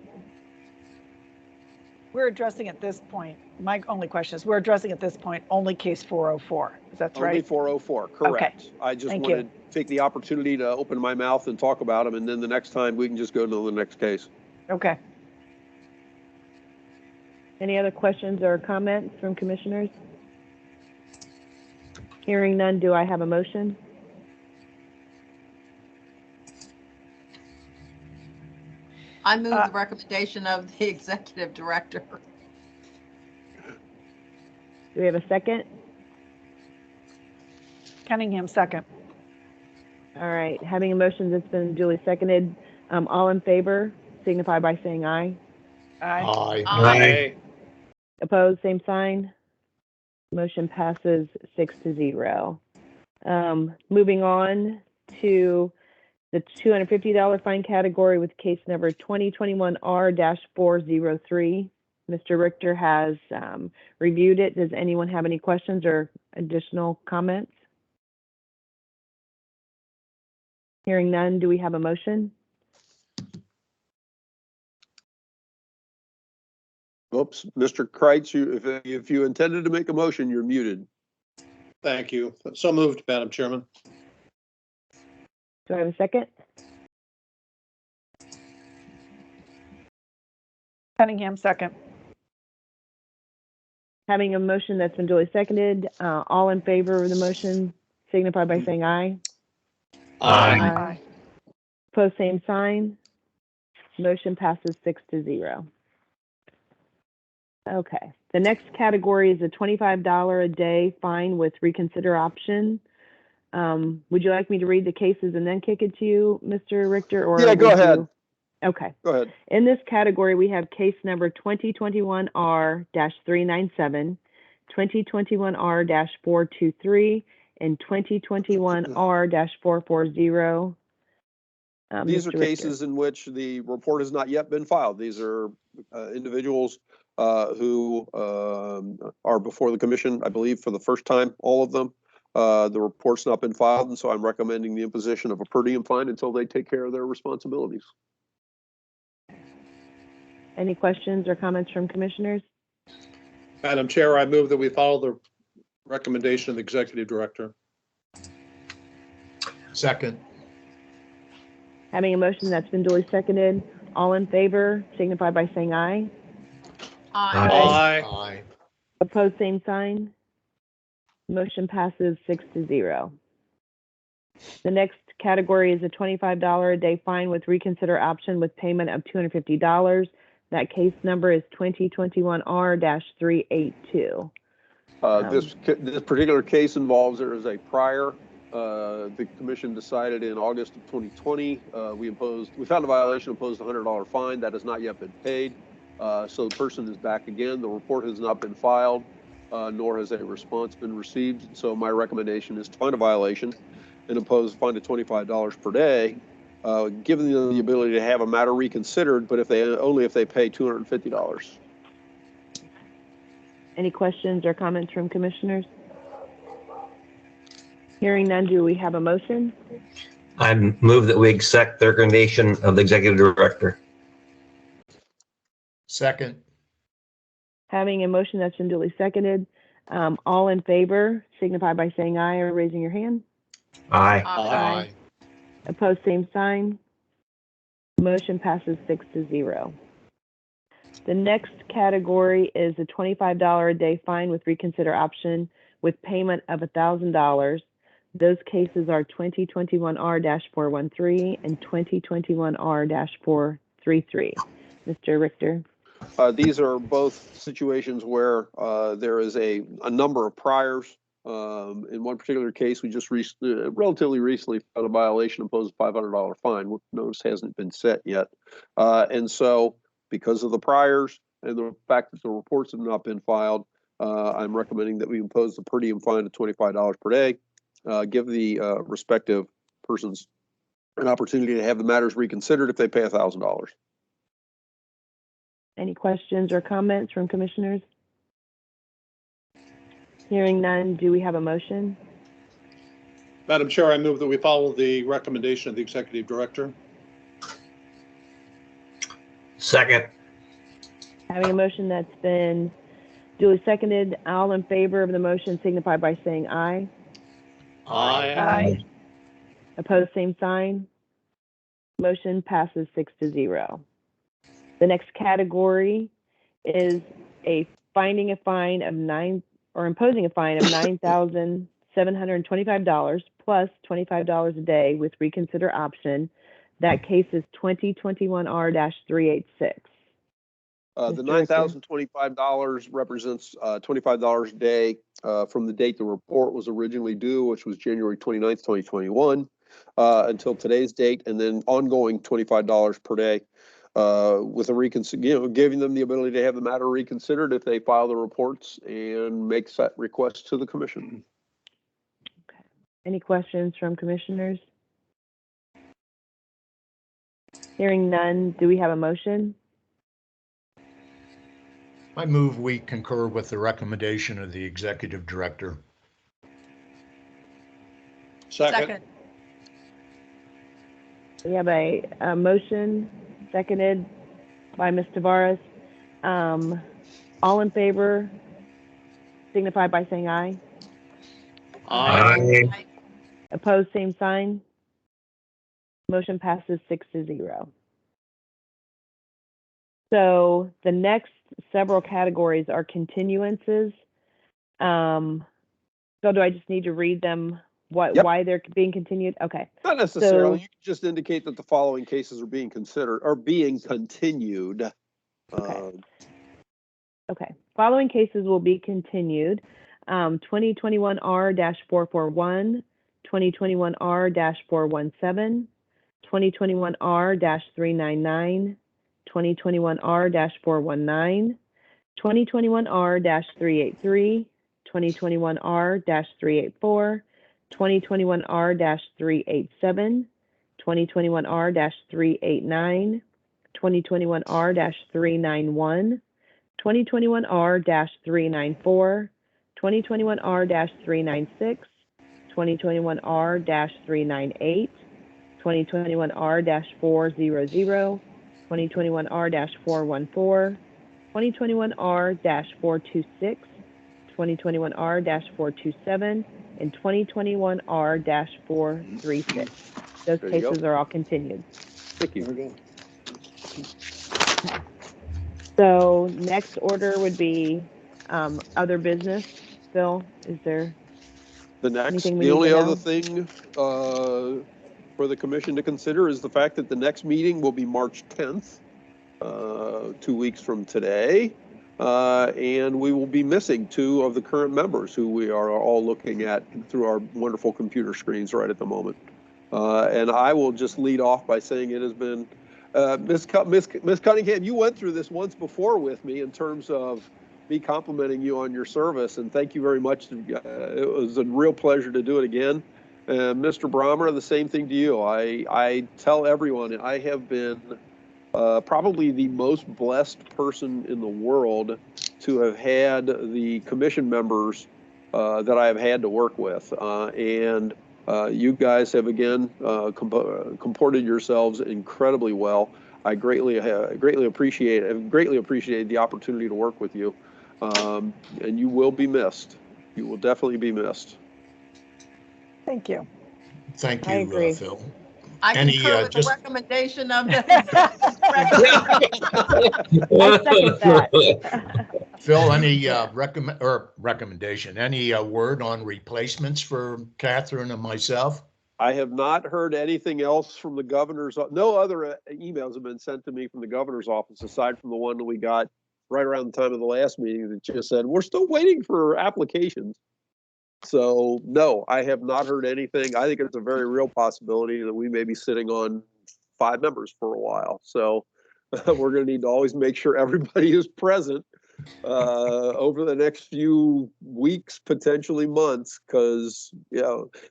We're addressing at this point, my only question is, we're addressing at this point only case 404. Is that Only right? 404, correct. I just Thank you. wanted to take the opportunity to open my mouth and talk about them, and then the next time we can just go to the next case. Okay. Any other questions or comments from commissioners? Hearing none, do I have a motion? I move the recommendation of the executive director. Do we have a second? Cunningham, second. All right, having a motion that's been duly seconded, all in favor signify by saying aye. Aye. Aye. Opposed, same sign. Motion passes 6-0. Moving on to the $250 fine category with case number 2021R-403. Mr. Richter has reviewed it. Does anyone have any questions or additional comments? Hearing none, do we have a motion? Oops, Mr. Kreitz, if you intended to make a motion, you're muted. Thank you. So moved, Madam Chairman. Do I have a second? Cunningham, second. Having a motion that's been duly seconded, all in favor of the motion signify by saying aye. Aye. Opposed, same sign. Motion passes 6-0. Okay, the next category is a $25 a day fine with reconsider option. Would you like me to read the cases and then kick it to you, Mr. Richter? Or Yeah, go would ahead. you- Okay. Go ahead. In this category, we have case number 2021R-397, 2021R-423, and 2021R-440. These are Mr. Richter. cases in which the report has not yet been filed. These are individuals who are before the commission, I believe, for the first time, all of them. The report's not been filed, and so I'm recommending the imposition of a per diem fine until they take care of their responsibilities. Any questions or comments from commissioners? Madam Chair, I move that we follow the recommendation of the executive director. Second. Having a motion that's been duly seconded, all in favor signify by saying aye. Aye. Aye. Opposed, same sign. Motion passes 6-0. The next category is a $25 a day fine with reconsider option with payment of $250. That case number is 2021R-382. This particular case involves, there is a prior, the commission decided in August of 2020, we found a violation, imposed a $100 fine. That has not yet been paid. So the person is back again. The report has not been filed, nor has a response been received. So my recommendation is to find a violation and impose a fine of $25 per day, giving them the ability to have a matter reconsidered, but if they pay $250. Any questions or comments from commissioners? Hearing none, do we have a motion? I move that we accept the recommendation of the executive director. Second. Having a motion that's been duly seconded, all in favor signify by saying aye or raising your hand. Aye. Aye. Opposed, same sign. Motion passes 6-0. The next category is a $25 a day fine with reconsider option with payment of $1,000. Those cases are 2021R-413 and 2021R-433. Mr. Richter. These are both situations where there is a number of priors. In one particular case, we just relatively recently found a violation, imposed a $500 fine. Notice hasn't been set yet. And so because of the priors and the fact that the reports have not been filed, I'm recommending that we impose the per diem fine of $25 per day, give the respective persons an opportunity to have the matters reconsidered if they pay $1,000. Any questions or comments from commissioners? Hearing none, do we have a motion? Madam Chair, I move that we follow the recommendation of the executive director. Second. Having a motion that's been duly seconded, all in favor of the motion signify by saying aye. Aye. Opposed, same sign. Motion passes 6-0. The next category is imposing a fine of $9,725 plus $25 a day with reconsider option. That case is 2021R-386. The Mr. Richter. $9,025 represents $25 a day from the date the report was originally due, which was January 29th, 2021, until today's date, and then ongoing $25 per day with a giving them the ability to have the matter reconsidered if they file the reports and make that request to the commission. Okay. Any questions from commissioners? Hearing none, do we have a motion? I move we concur with the recommendation of the executive director. Second. We have a motion seconded by Ms. Tavares. All in favor signify by saying aye. Aye. Opposed, same sign. Motion passes 6-0. So the next several categories are continuances. So do I just need to read them? Yep. Why they're being continued? Okay. Not necessarily. So- You can just indicate that the following cases are being considered or being continued. Okay. Okay. Following cases will be continued. 2021R-441, 2021R-417, 2021R-399, 2021R-419, 2021R-383, 2021R-384, 2021R-387, 2021R-389, 2021R-391, 2021R-394, 2021R-396, 2021R-398, 2021R-400, 2021R-414, 2021R-426, 2021R-427, and 2021R-436. Those There you go. cases are all continued. Thank you. There we go. So next order would be other business. Phil, is there? Anything we The need only to other know? thing for the commission to consider is the fact that the next meeting will be March 10th, 2 weeks from today. And we will be missing 2 of the current members who we are all looking at through our wonderful computer screens right at the moment. And I will just lead off by saying it has been, Ms. Cunningham, you went through this once before with me in terms of me complimenting you on your service, and thank you very much. It was a real pleasure to do it again. Mr. Brommer, the same thing to you. I tell everyone I have been probably the most blessed person in the world to have had the commission members that I have had to work with. And you guys have again comported yourselves incredibly well. I greatly appreciated the opportunity to work with you. And you will be missed. You will definitely be missed. Thank you. Thank I you, agree. Phil. I Any, concur with the just- recommendation of the. I second that. Phil, any recommendation, any word on replacements for Catherine and myself? I have not heard anything else from the governor's. No other emails have been sent to me from the governor's office aside from the one that we got right around the time of the last meeting that just said, we're still waiting for applications. So no, I have not heard anything. I think it's a very real possibility that we may be sitting on 5 members for a while. So we're going to need to always make sure everybody is present over the next few weeks, potentially months, because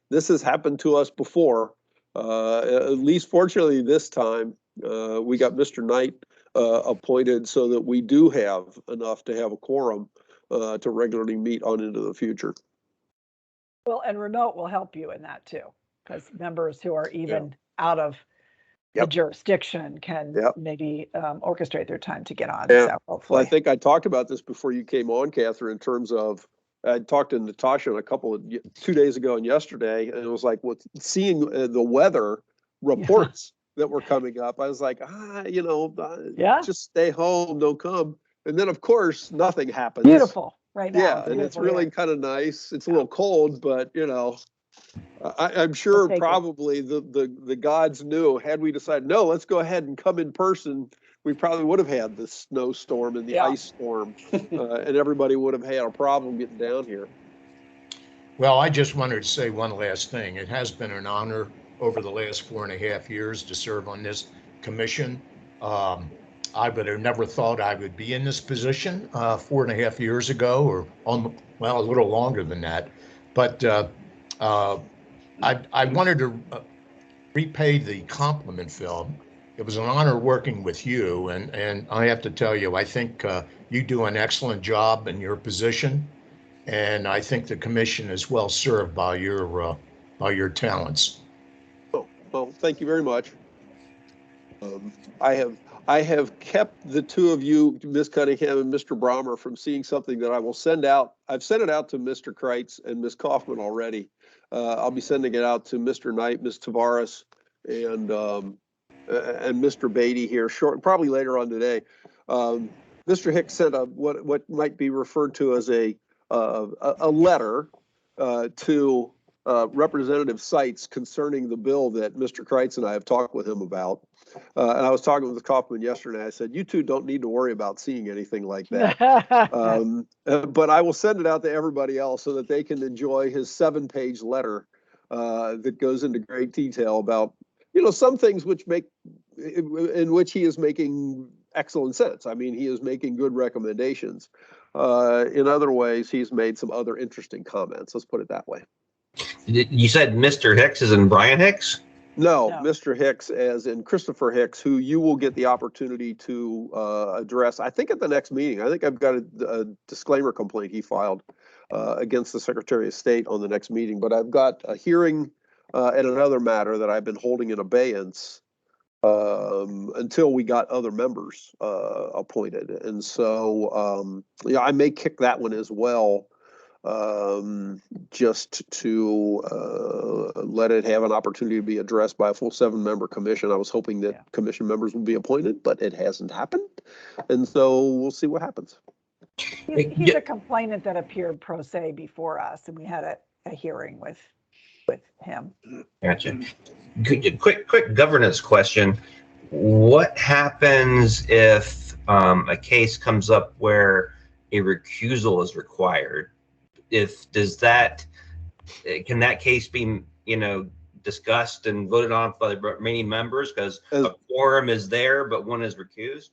this has happened to us before. At least fortunately this time, we got Mr. Knight appointed so that we do have enough to have a quorum to regularly meet on into the future. Well, and remote will help you in that too, because members who are even out of Yep. jurisdiction can Yep. maybe orchestrate their time to get on. Yeah. So Well, hopefully. I think I talked about this before you came on, Catherine, in terms of, I talked to Natasha a 2 days ago and yesterday, and it was like with seeing the weather reports that were coming up. I was like, Yeah. just stay home, don't come. And then of course, nothing happens. Beautiful right now. Yeah, and it's really kind of nice. It's a little cold, but I'm sure take it. probably the gods knew, had we decided, no, let's go ahead and come in person, we probably would have had the snowstorm and the Yeah. ice storm, and everybody would have had a problem getting down here. Well, I just wanted to say one last thing. It has been an honor over the last 4.5 years to serve on this commission. I would have never thought I would be in this position 4.5 years ago, or a little longer than that. But I wanted to repay the compliment, Phil. It was an honor working with you, and I have to tell you, I think you do an excellent job in your position, and I think the commission is well served by your talents. Oh, well, thank you very much. I have kept the two of you, Ms. Cunningham and Mr. Brommer, from seeing something that I will send out. I've sent it out to Mr. Kreitz and Ms. Kaufman already. I'll be sending it out to Mr. Knight, Ms. Tavares, and Mr. Beatty here probably later on today. Mr. Hicks sent what might be referred to as a letter to Representative Seitz concerning the bill that Mr. Kreitz and I have talked with him about. And I was talking with Kaufman yesterday. I said, you two don't need to worry about seeing anything like that. But I will send it out to everybody else so that they can enjoy his 7-page letter that goes into great detail about, some things in which he is making excellent sense. I mean, he is making good recommendations. In other ways, he's made some other interesting comments. Let's put it that way. You said Mr. Hicks is in Brian Hicks? No, No. Mr. Hicks, as in Christopher Hicks, who you will get the opportunity to address, I think, at the next meeting. I think I've got a disclaimer complaint he filed against the Secretary of State on the next meeting. But I've got a hearing and another matter that I've been holding in abeyance until we got other members appointed. And so, I may kick that one as well, just to let it have an opportunity to be addressed by a full 7-member commission. I was hoping that commission members would be appointed, but it hasn't happened. And so we'll see what happens. He's a complainant that appeared pro se before us, and we had a hearing with him. Gotcha. Quick governance question. What happens if a case comes up where a recusal is required? Can that case be, discussed and voted on by the remaining members because a quorum is there, but one is recused?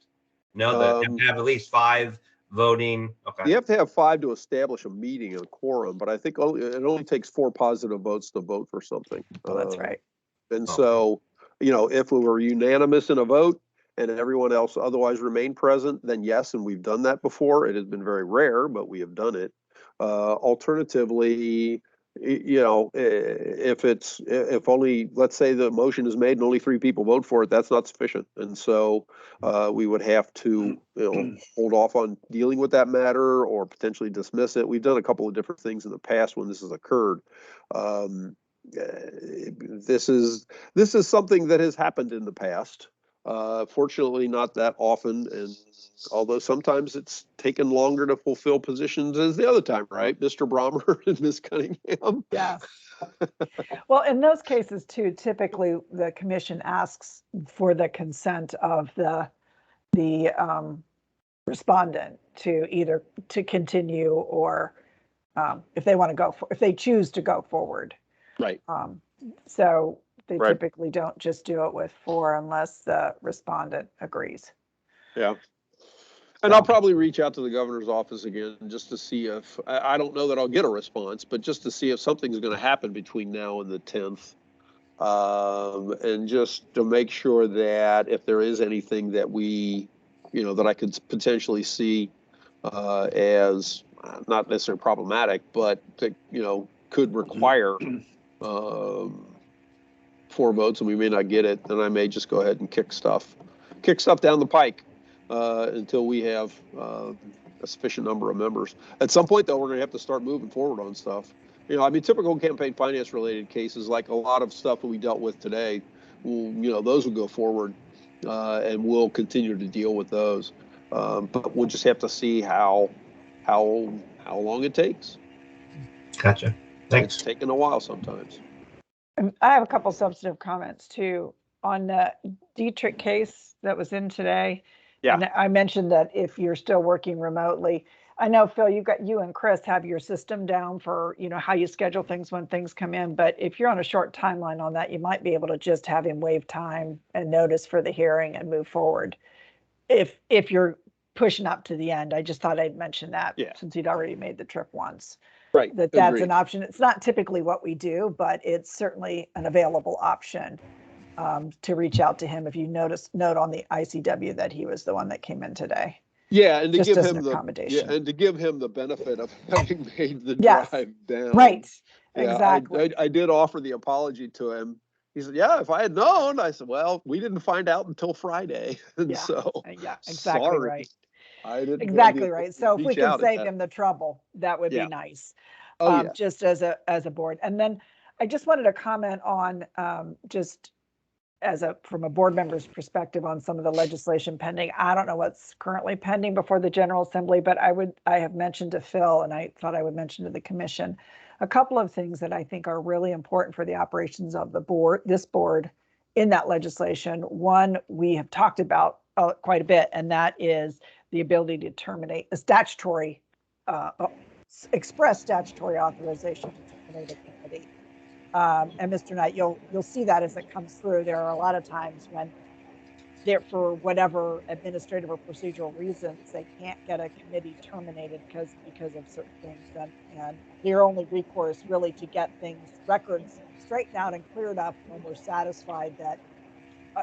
No, they have to have at least 5 voting. Okay. You have to have 5 to establish a meeting and a quorum, but I think it only takes 4 positive votes to vote for something. Oh, that's right. And so, if we were unanimous in a vote and everyone else otherwise remained present, then yes, and we've done that before. It has been very rare, but we have done it. Alternatively, if only, let's say the motion is made and only 3 people vote for it, that's not sufficient. And so we would have to hold off on dealing with that matter or potentially dismiss it. We've done a couple of different things in the past when this has occurred. This is something that has happened in the past. Fortunately, not that often, and although sometimes it's taken longer to fulfill positions as the other time, right, Mr. Brommer and Ms. Cunningham? Yeah. Well, in those cases too, typically the commission asks for the consent of the respondent to either to continue or if they want to if they choose to go forward. Right. So they Right. typically don't just do it with 4 unless the respondent agrees. Yeah. And I'll probably reach out to the governor's office again just to see if, I don't know that I'll get a response, but just to see if something's going to happen between now and the 10th. And just to make sure that if there is anything that that I could potentially see as not necessarily problematic, but that, could require 4 votes and we may not get it, then I may just go ahead and kick stuff down the pike until we have a sufficient number of members. At some point, though, we're going to have to start moving forward on stuff. You know, I mean, typical campaign finance related cases, like a lot of stuff that we dealt with today, those will go forward and we'll continue to deal with those. But we'll just have to see how long it takes. Gotcha. Thanks. It's taken a while sometimes. And I have a couple substantive comments too on the Dietrich case that was in today. Yeah. And I mentioned that if you're still working remotely, I know, Phil, you and Chris have your system down for, how you schedule things when things come in. But if you're on a short timeline on that, you might be able to just have him waive time and notice for the hearing and move forward. If you're pushing up to the end, I just thought I'd mention that since he'd already made the trip once. Right. That's Agreed. an option. It's not typically what we do, but it's certainly an available option to reach out to him if you note on the ICW that he was the one that came in today. Yeah, and to Just give as him an the accommodation. and to give him the benefit of having made the Yes. drive down. Right. Yeah, Exactly. I did offer the apology to him. He said, "Yeah, if I had known." I said, "Well, we didn't find out until Friday, and Yeah. so Yeah, exactly sorry. right. I didn't Exactly right. So if we reach can out at save that." him the trouble, that would Yeah. be nice. Oh yeah. Just as a board. And then I just wanted to comment on just from a board member's perspective on some of the legislation pending. I don't know what's currently pending before the General Assembly, but I have mentioned to Phil, and I thought I would mention to the commission, a couple of things that I think are really important for the operations of this board in that legislation. One, we have talked about quite a bit, and that is the ability to terminate a statutory, express statutory authorization to terminate a committee. And Mr. Knight, you'll see that as it comes through. There are a lot of times when for whatever administrative or procedural reasons, they can't get a committee terminated because of certain things. And their only recourse really to get records straightened out and cleared up when we're satisfied that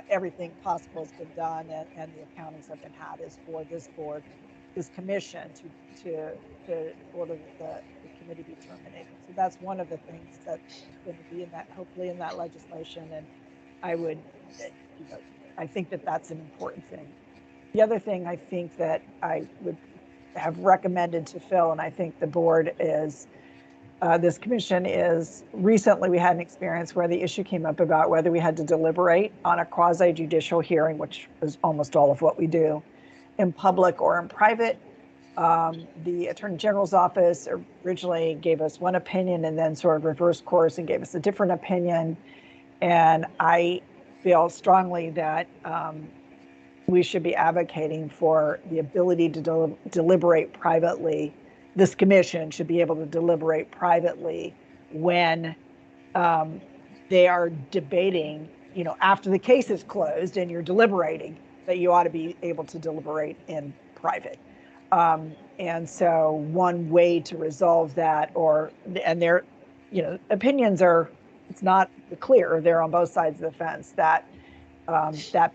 everything possible has been done and the accountings have been had is for this board, this commission to order the committee be terminated. So that's one of the things that's going to be hopefully in that legislation. And I think that that's an important thing. The other thing I think that I would have recommended to Phil, and I think the board is, this commission is, recently we had an experience where the issue came up about whether we had to deliberate on a quasi-judicial hearing, which is almost all of what we do, in public or in private. The Attorney General's office originally gave us one opinion and then sort of reversed course and gave us a different opinion. And I feel strongly that we should be advocating for the ability to deliberate privately. This commission should be able to deliberate privately when they are debating, after the case is closed and you're deliberating, that you ought to be able to deliberate in private. And so one way to resolve that, and their, opinions it's not clear, they're on both sides of the fence, that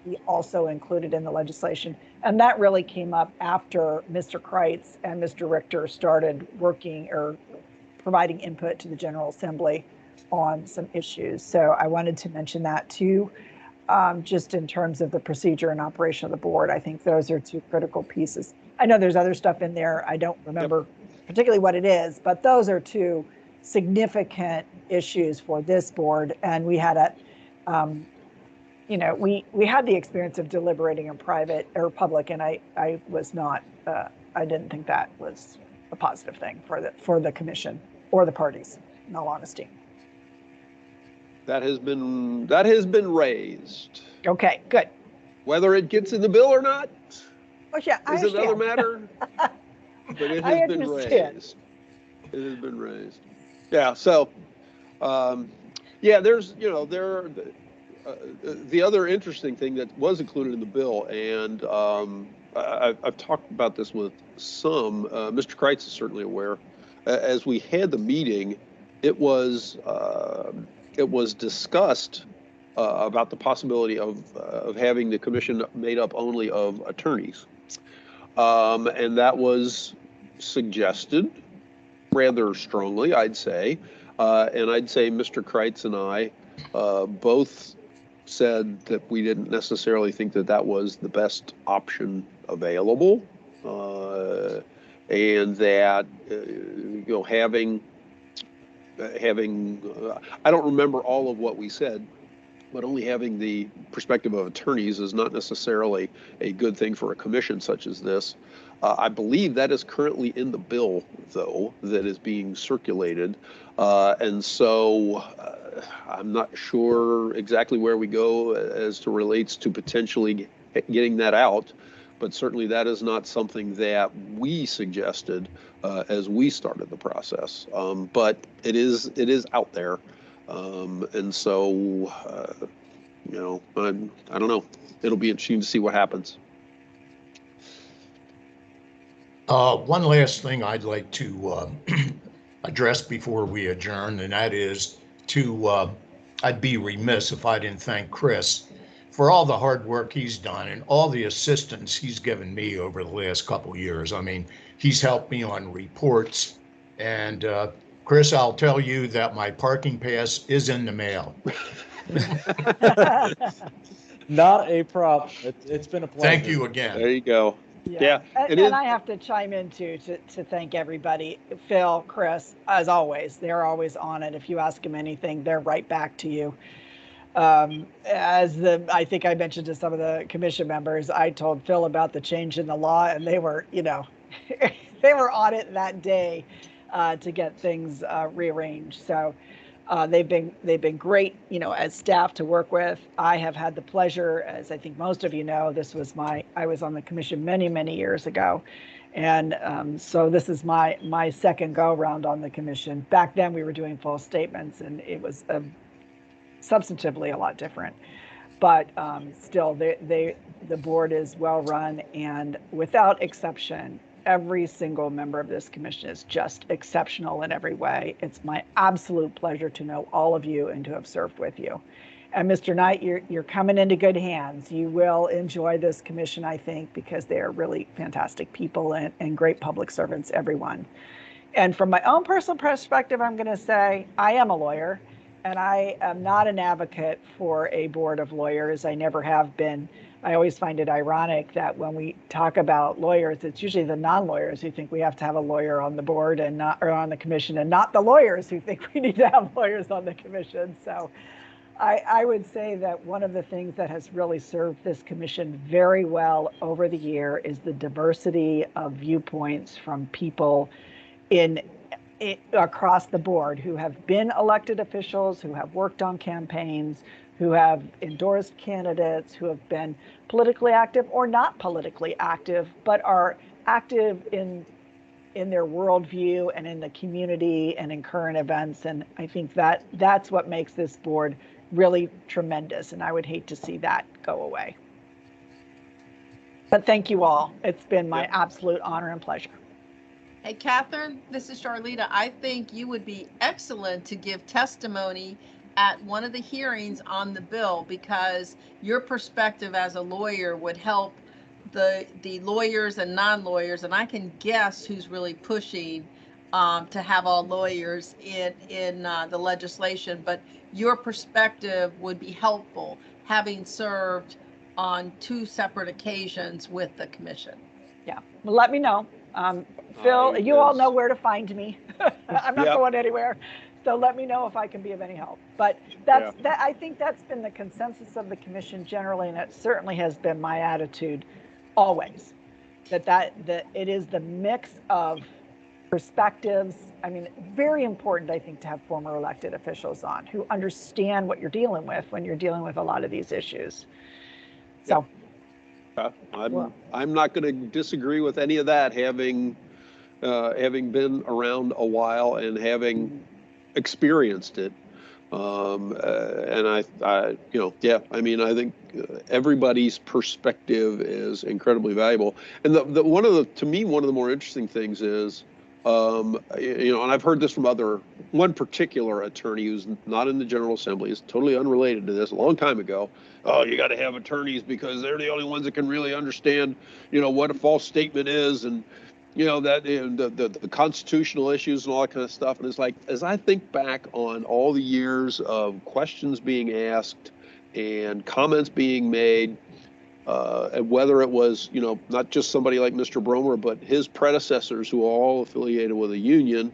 be also included in the legislation. And that really came up after Mr. Kreitz and Mr. Richter started working or providing input to the General Assembly on some issues. So I wanted to mention that too, just in terms of the procedure and operation of the board. I think those are two critical pieces. I know there's other stuff in there. I don't remember particularly what it is, but those are two significant issues for this board. And we had we had the experience of deliberating in private or public, and I was not, I didn't think that was a positive thing for the commission or the parties, in all honesty. That has been raised. Okay, good. Whether it gets in the bill or not is another matter. But it has been raised. It has been raised. Yeah. So, there's the other interesting thing that was included in the bill, and I've talked about this with some. Mr. Kreitz is certainly aware. As we had the meeting, it was discussed about the possibility of having the commission made up only of attorneys, and that was suggested rather strongly, I'd say, and I'd say Mr. Kreitz and I Both said that we didn't necessarily think that that was the best option available, and that having I don't remember all of what we said, but only having the perspective of attorneys is not necessarily a good thing for a commission such as this. I believe that is currently in the bill, though, that is being circulated. And so I'm not sure exactly where we go as to relates to potentially getting that out. But certainly that is not something that we suggested as we started the process. But it is out there. And so, I don't know. It'll be interesting to see what happens. One last thing I'd like to address before we adjourn, and that is I'd be remiss if I didn't thank Chris for all the hard work he's done and all the assistance he's given me over the last couple of years. I mean, he's helped me on reports. And Chris, I'll tell you that my parking pass is in the mail. Not a problem. It's been a pleasure. Thank you again. There you go. Yeah. And I have to chime in too, to thank everybody. Phil, Chris, as always, they're always on it. If you ask them anything, they're right back to you. I think I mentioned to some of the commission members, I told Phil about the change in the law, and they were, they were on it that day to get things rearranged. So they've been great, as staff to work with. I have had the pleasure, as I think most of you know, I was on the commission many, many years ago. And so this is my second go round on the commission. Back then we were doing full statements, and it was substantively a lot different. But still, the board is well run, and without exception, every single member of this commission is just exceptional in every way. It's my absolute pleasure to know all of you and to have served with you. And Mr. Knight, you're coming into good hands. You will enjoy this commission, I think, because they are really fantastic people and great public servants, everyone. And from my own personal perspective, I'm going to say I am a lawyer, and I am not an advocate for a board of lawyers. I never have been. I always find it ironic that when we talk about lawyers, it's usually the non-lawyers who think we have to have a lawyer on the board and not, or on the commission, and not the lawyers who think we need to have lawyers on the commission. So I would say that one of the things that has really served this commission very well over the year is the diversity of viewpoints from people across the board who have been elected officials, who have worked on campaigns, who have endorsed candidates, who have been politically active or not politically active, but are active in their worldview and in the community and in current events. And I think that's what makes this board really tremendous. And I would hate to see that go away. But thank you all. It's been my absolute honor and pleasure. Hey, Catherine, this is Charlita. I think you would be excellent to give testimony at one of the hearings on the bill, because your perspective as a lawyer would help the lawyers and non-lawyers, and I can guess who's really pushing to have all lawyers in the legislation. But your perspective would be helpful, having served on 2 separate occasions with the commission. Yeah, well, let me know. Phil, you all know where to find me. I'm not going anywhere. So let me know if I can be of any help. But I think that's been the consensus of the commission generally, and it certainly has been my attitude always. That it is the mix of perspectives. I mean, very important, I think, to have former elected officials on who understand what you're dealing with when you're dealing with a lot of these issues. So I'm not going to disagree with any of that, having been around a while and having experienced it. And I think everybody's perspective is incredibly valuable. And one of the more interesting things is, and I've heard this from one particular attorney who's not in the General Assembly, is totally unrelated to this, a long time ago. Oh, you got to have attorneys because they're the only ones that can really understand, what a false statement is. And you know, that the constitutional issues and all that kind of stuff. And it's like, as I think back on all the years of questions being asked and comments being made, and whether it was, you know, not just somebody like Mr. Bromer, but his predecessors who are all affiliated with a union,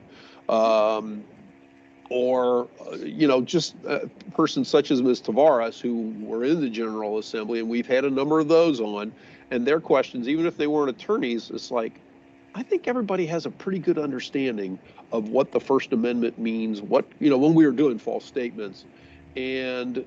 or, you know, just persons such as Ms. Tavares, who were in the General Assembly, and we've had a number of those on, and their questions, even if they weren't attorneys, it's like, I think everybody has a pretty good understanding of what the First Amendment means, what, you know, when we were doing false statements. And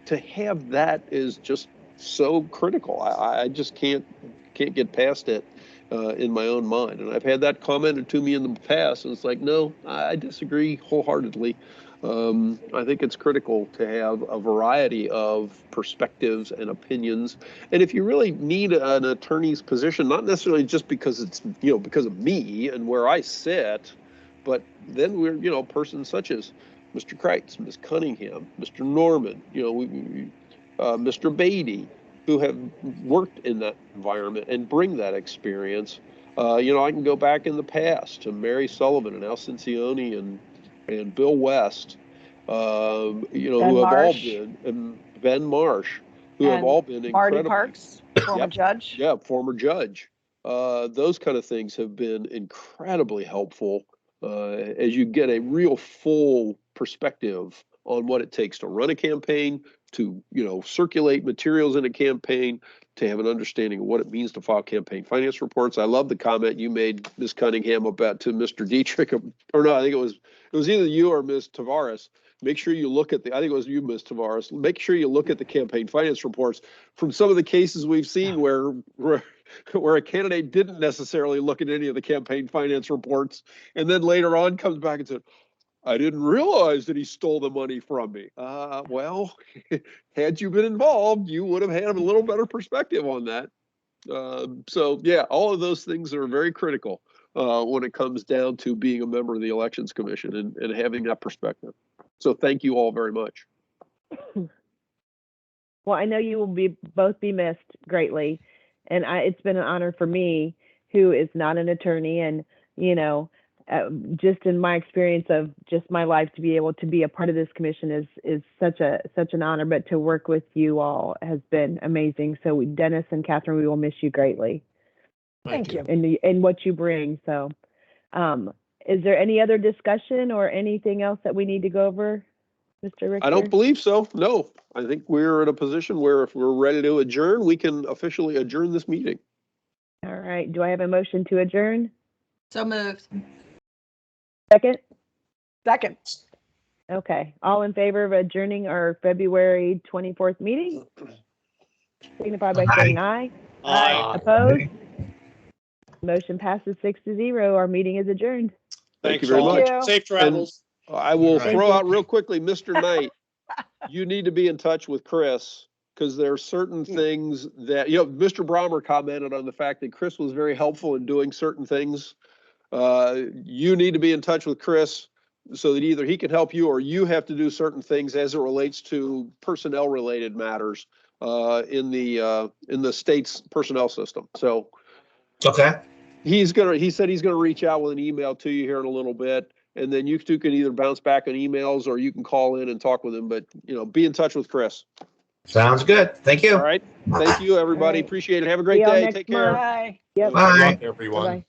to have that is just so critical. I just can't get past it in my own mind. And I've had that commented to me in the past, and it's like, no, I disagree wholeheartedly. I think it's critical to have a variety of perspectives and opinions. And if you really need an attorney's position, not necessarily just because it's, you know, because of me and where I sit, but then we're, you know, persons such as Mr. Kreitz, Ms. Cunningham, Mr. Norman, you know, Mr. Beatty, who have worked in that environment and bring that experience. You know, I can go back in the past to Mary Sullivan and Al Cincione and Bill West, you know, Ben who have all Marsh. been, and Ben Marsh, who have And all been Marty incredible. Parks, former Yep. judge. Yeah, former judge. Those kind of things have been incredibly helpful as you get a real full perspective on what it takes to run a campaign, to, you know, circulate materials in a campaign, to have an understanding of what it means to file campaign finance reports. I love the comment you made, Ms. Cunningham, about to Mr. Dietrich, or no, I think it was either you or Ms. Tavares. Make sure you look at I think it was you, Ms. Tavares, make sure you look at the campaign finance reports from some of the cases we've seen where a candidate didn't necessarily look at any of the campaign finance reports, and then later on comes back and said, I didn't realize that he stole the money from me. Well, had you been involved, you would have had a little better perspective on that. So yeah, all of those things are very critical when it comes down to being a member of the Elections Commission and having that perspective. So thank you all very much. Well, I know you will both be missed greatly, and it's been an honor for me, who is not an attorney, and, you know, just in my experience of just my life, to be able to be a part of this commission is such an honor. But to work with you all has been amazing. So Dennis and Catherine, we will miss you greatly. Thank you. And what you bring. So, is there any other discussion or anything else that we need to go over, Mr. Richter? I don't believe so. No, I think we're in a position where if we're ready to adjourn, we can officially adjourn this meeting. All right. Do I have a motion to adjourn? So moved. Second? Second. Okay. All in favor of adjourning our February 24th meeting? Signify by saying aye. Aye. Opposed? Motion passes 6-0. Our meeting is adjourned. Thank you Thanks very all. much. you. Safe travels. I will All right. throw out real quickly, Mr. Knight, you need to be in touch with Chris, because there are certain things that, you know, Mr. Bromer commented on the fact that Chris was very helpful in doing certain things. You need to be in touch with Chris so that either he can help you or you have to do certain things as it relates to personnel related matters in the state's personnel system. So Okay. he said he's gonna reach out with an email to you here in a little bit, and then you two can either bounce back on emails or you can call in and talk with him. But, you know, be in touch with Chris. Sounds good. Thank you. All right. Thank you, everybody. All right. Appreciate it. Have a great See y'all day. next Take care. month. Bye. Yep. Bye. Good luck, everyone. Bye-bye.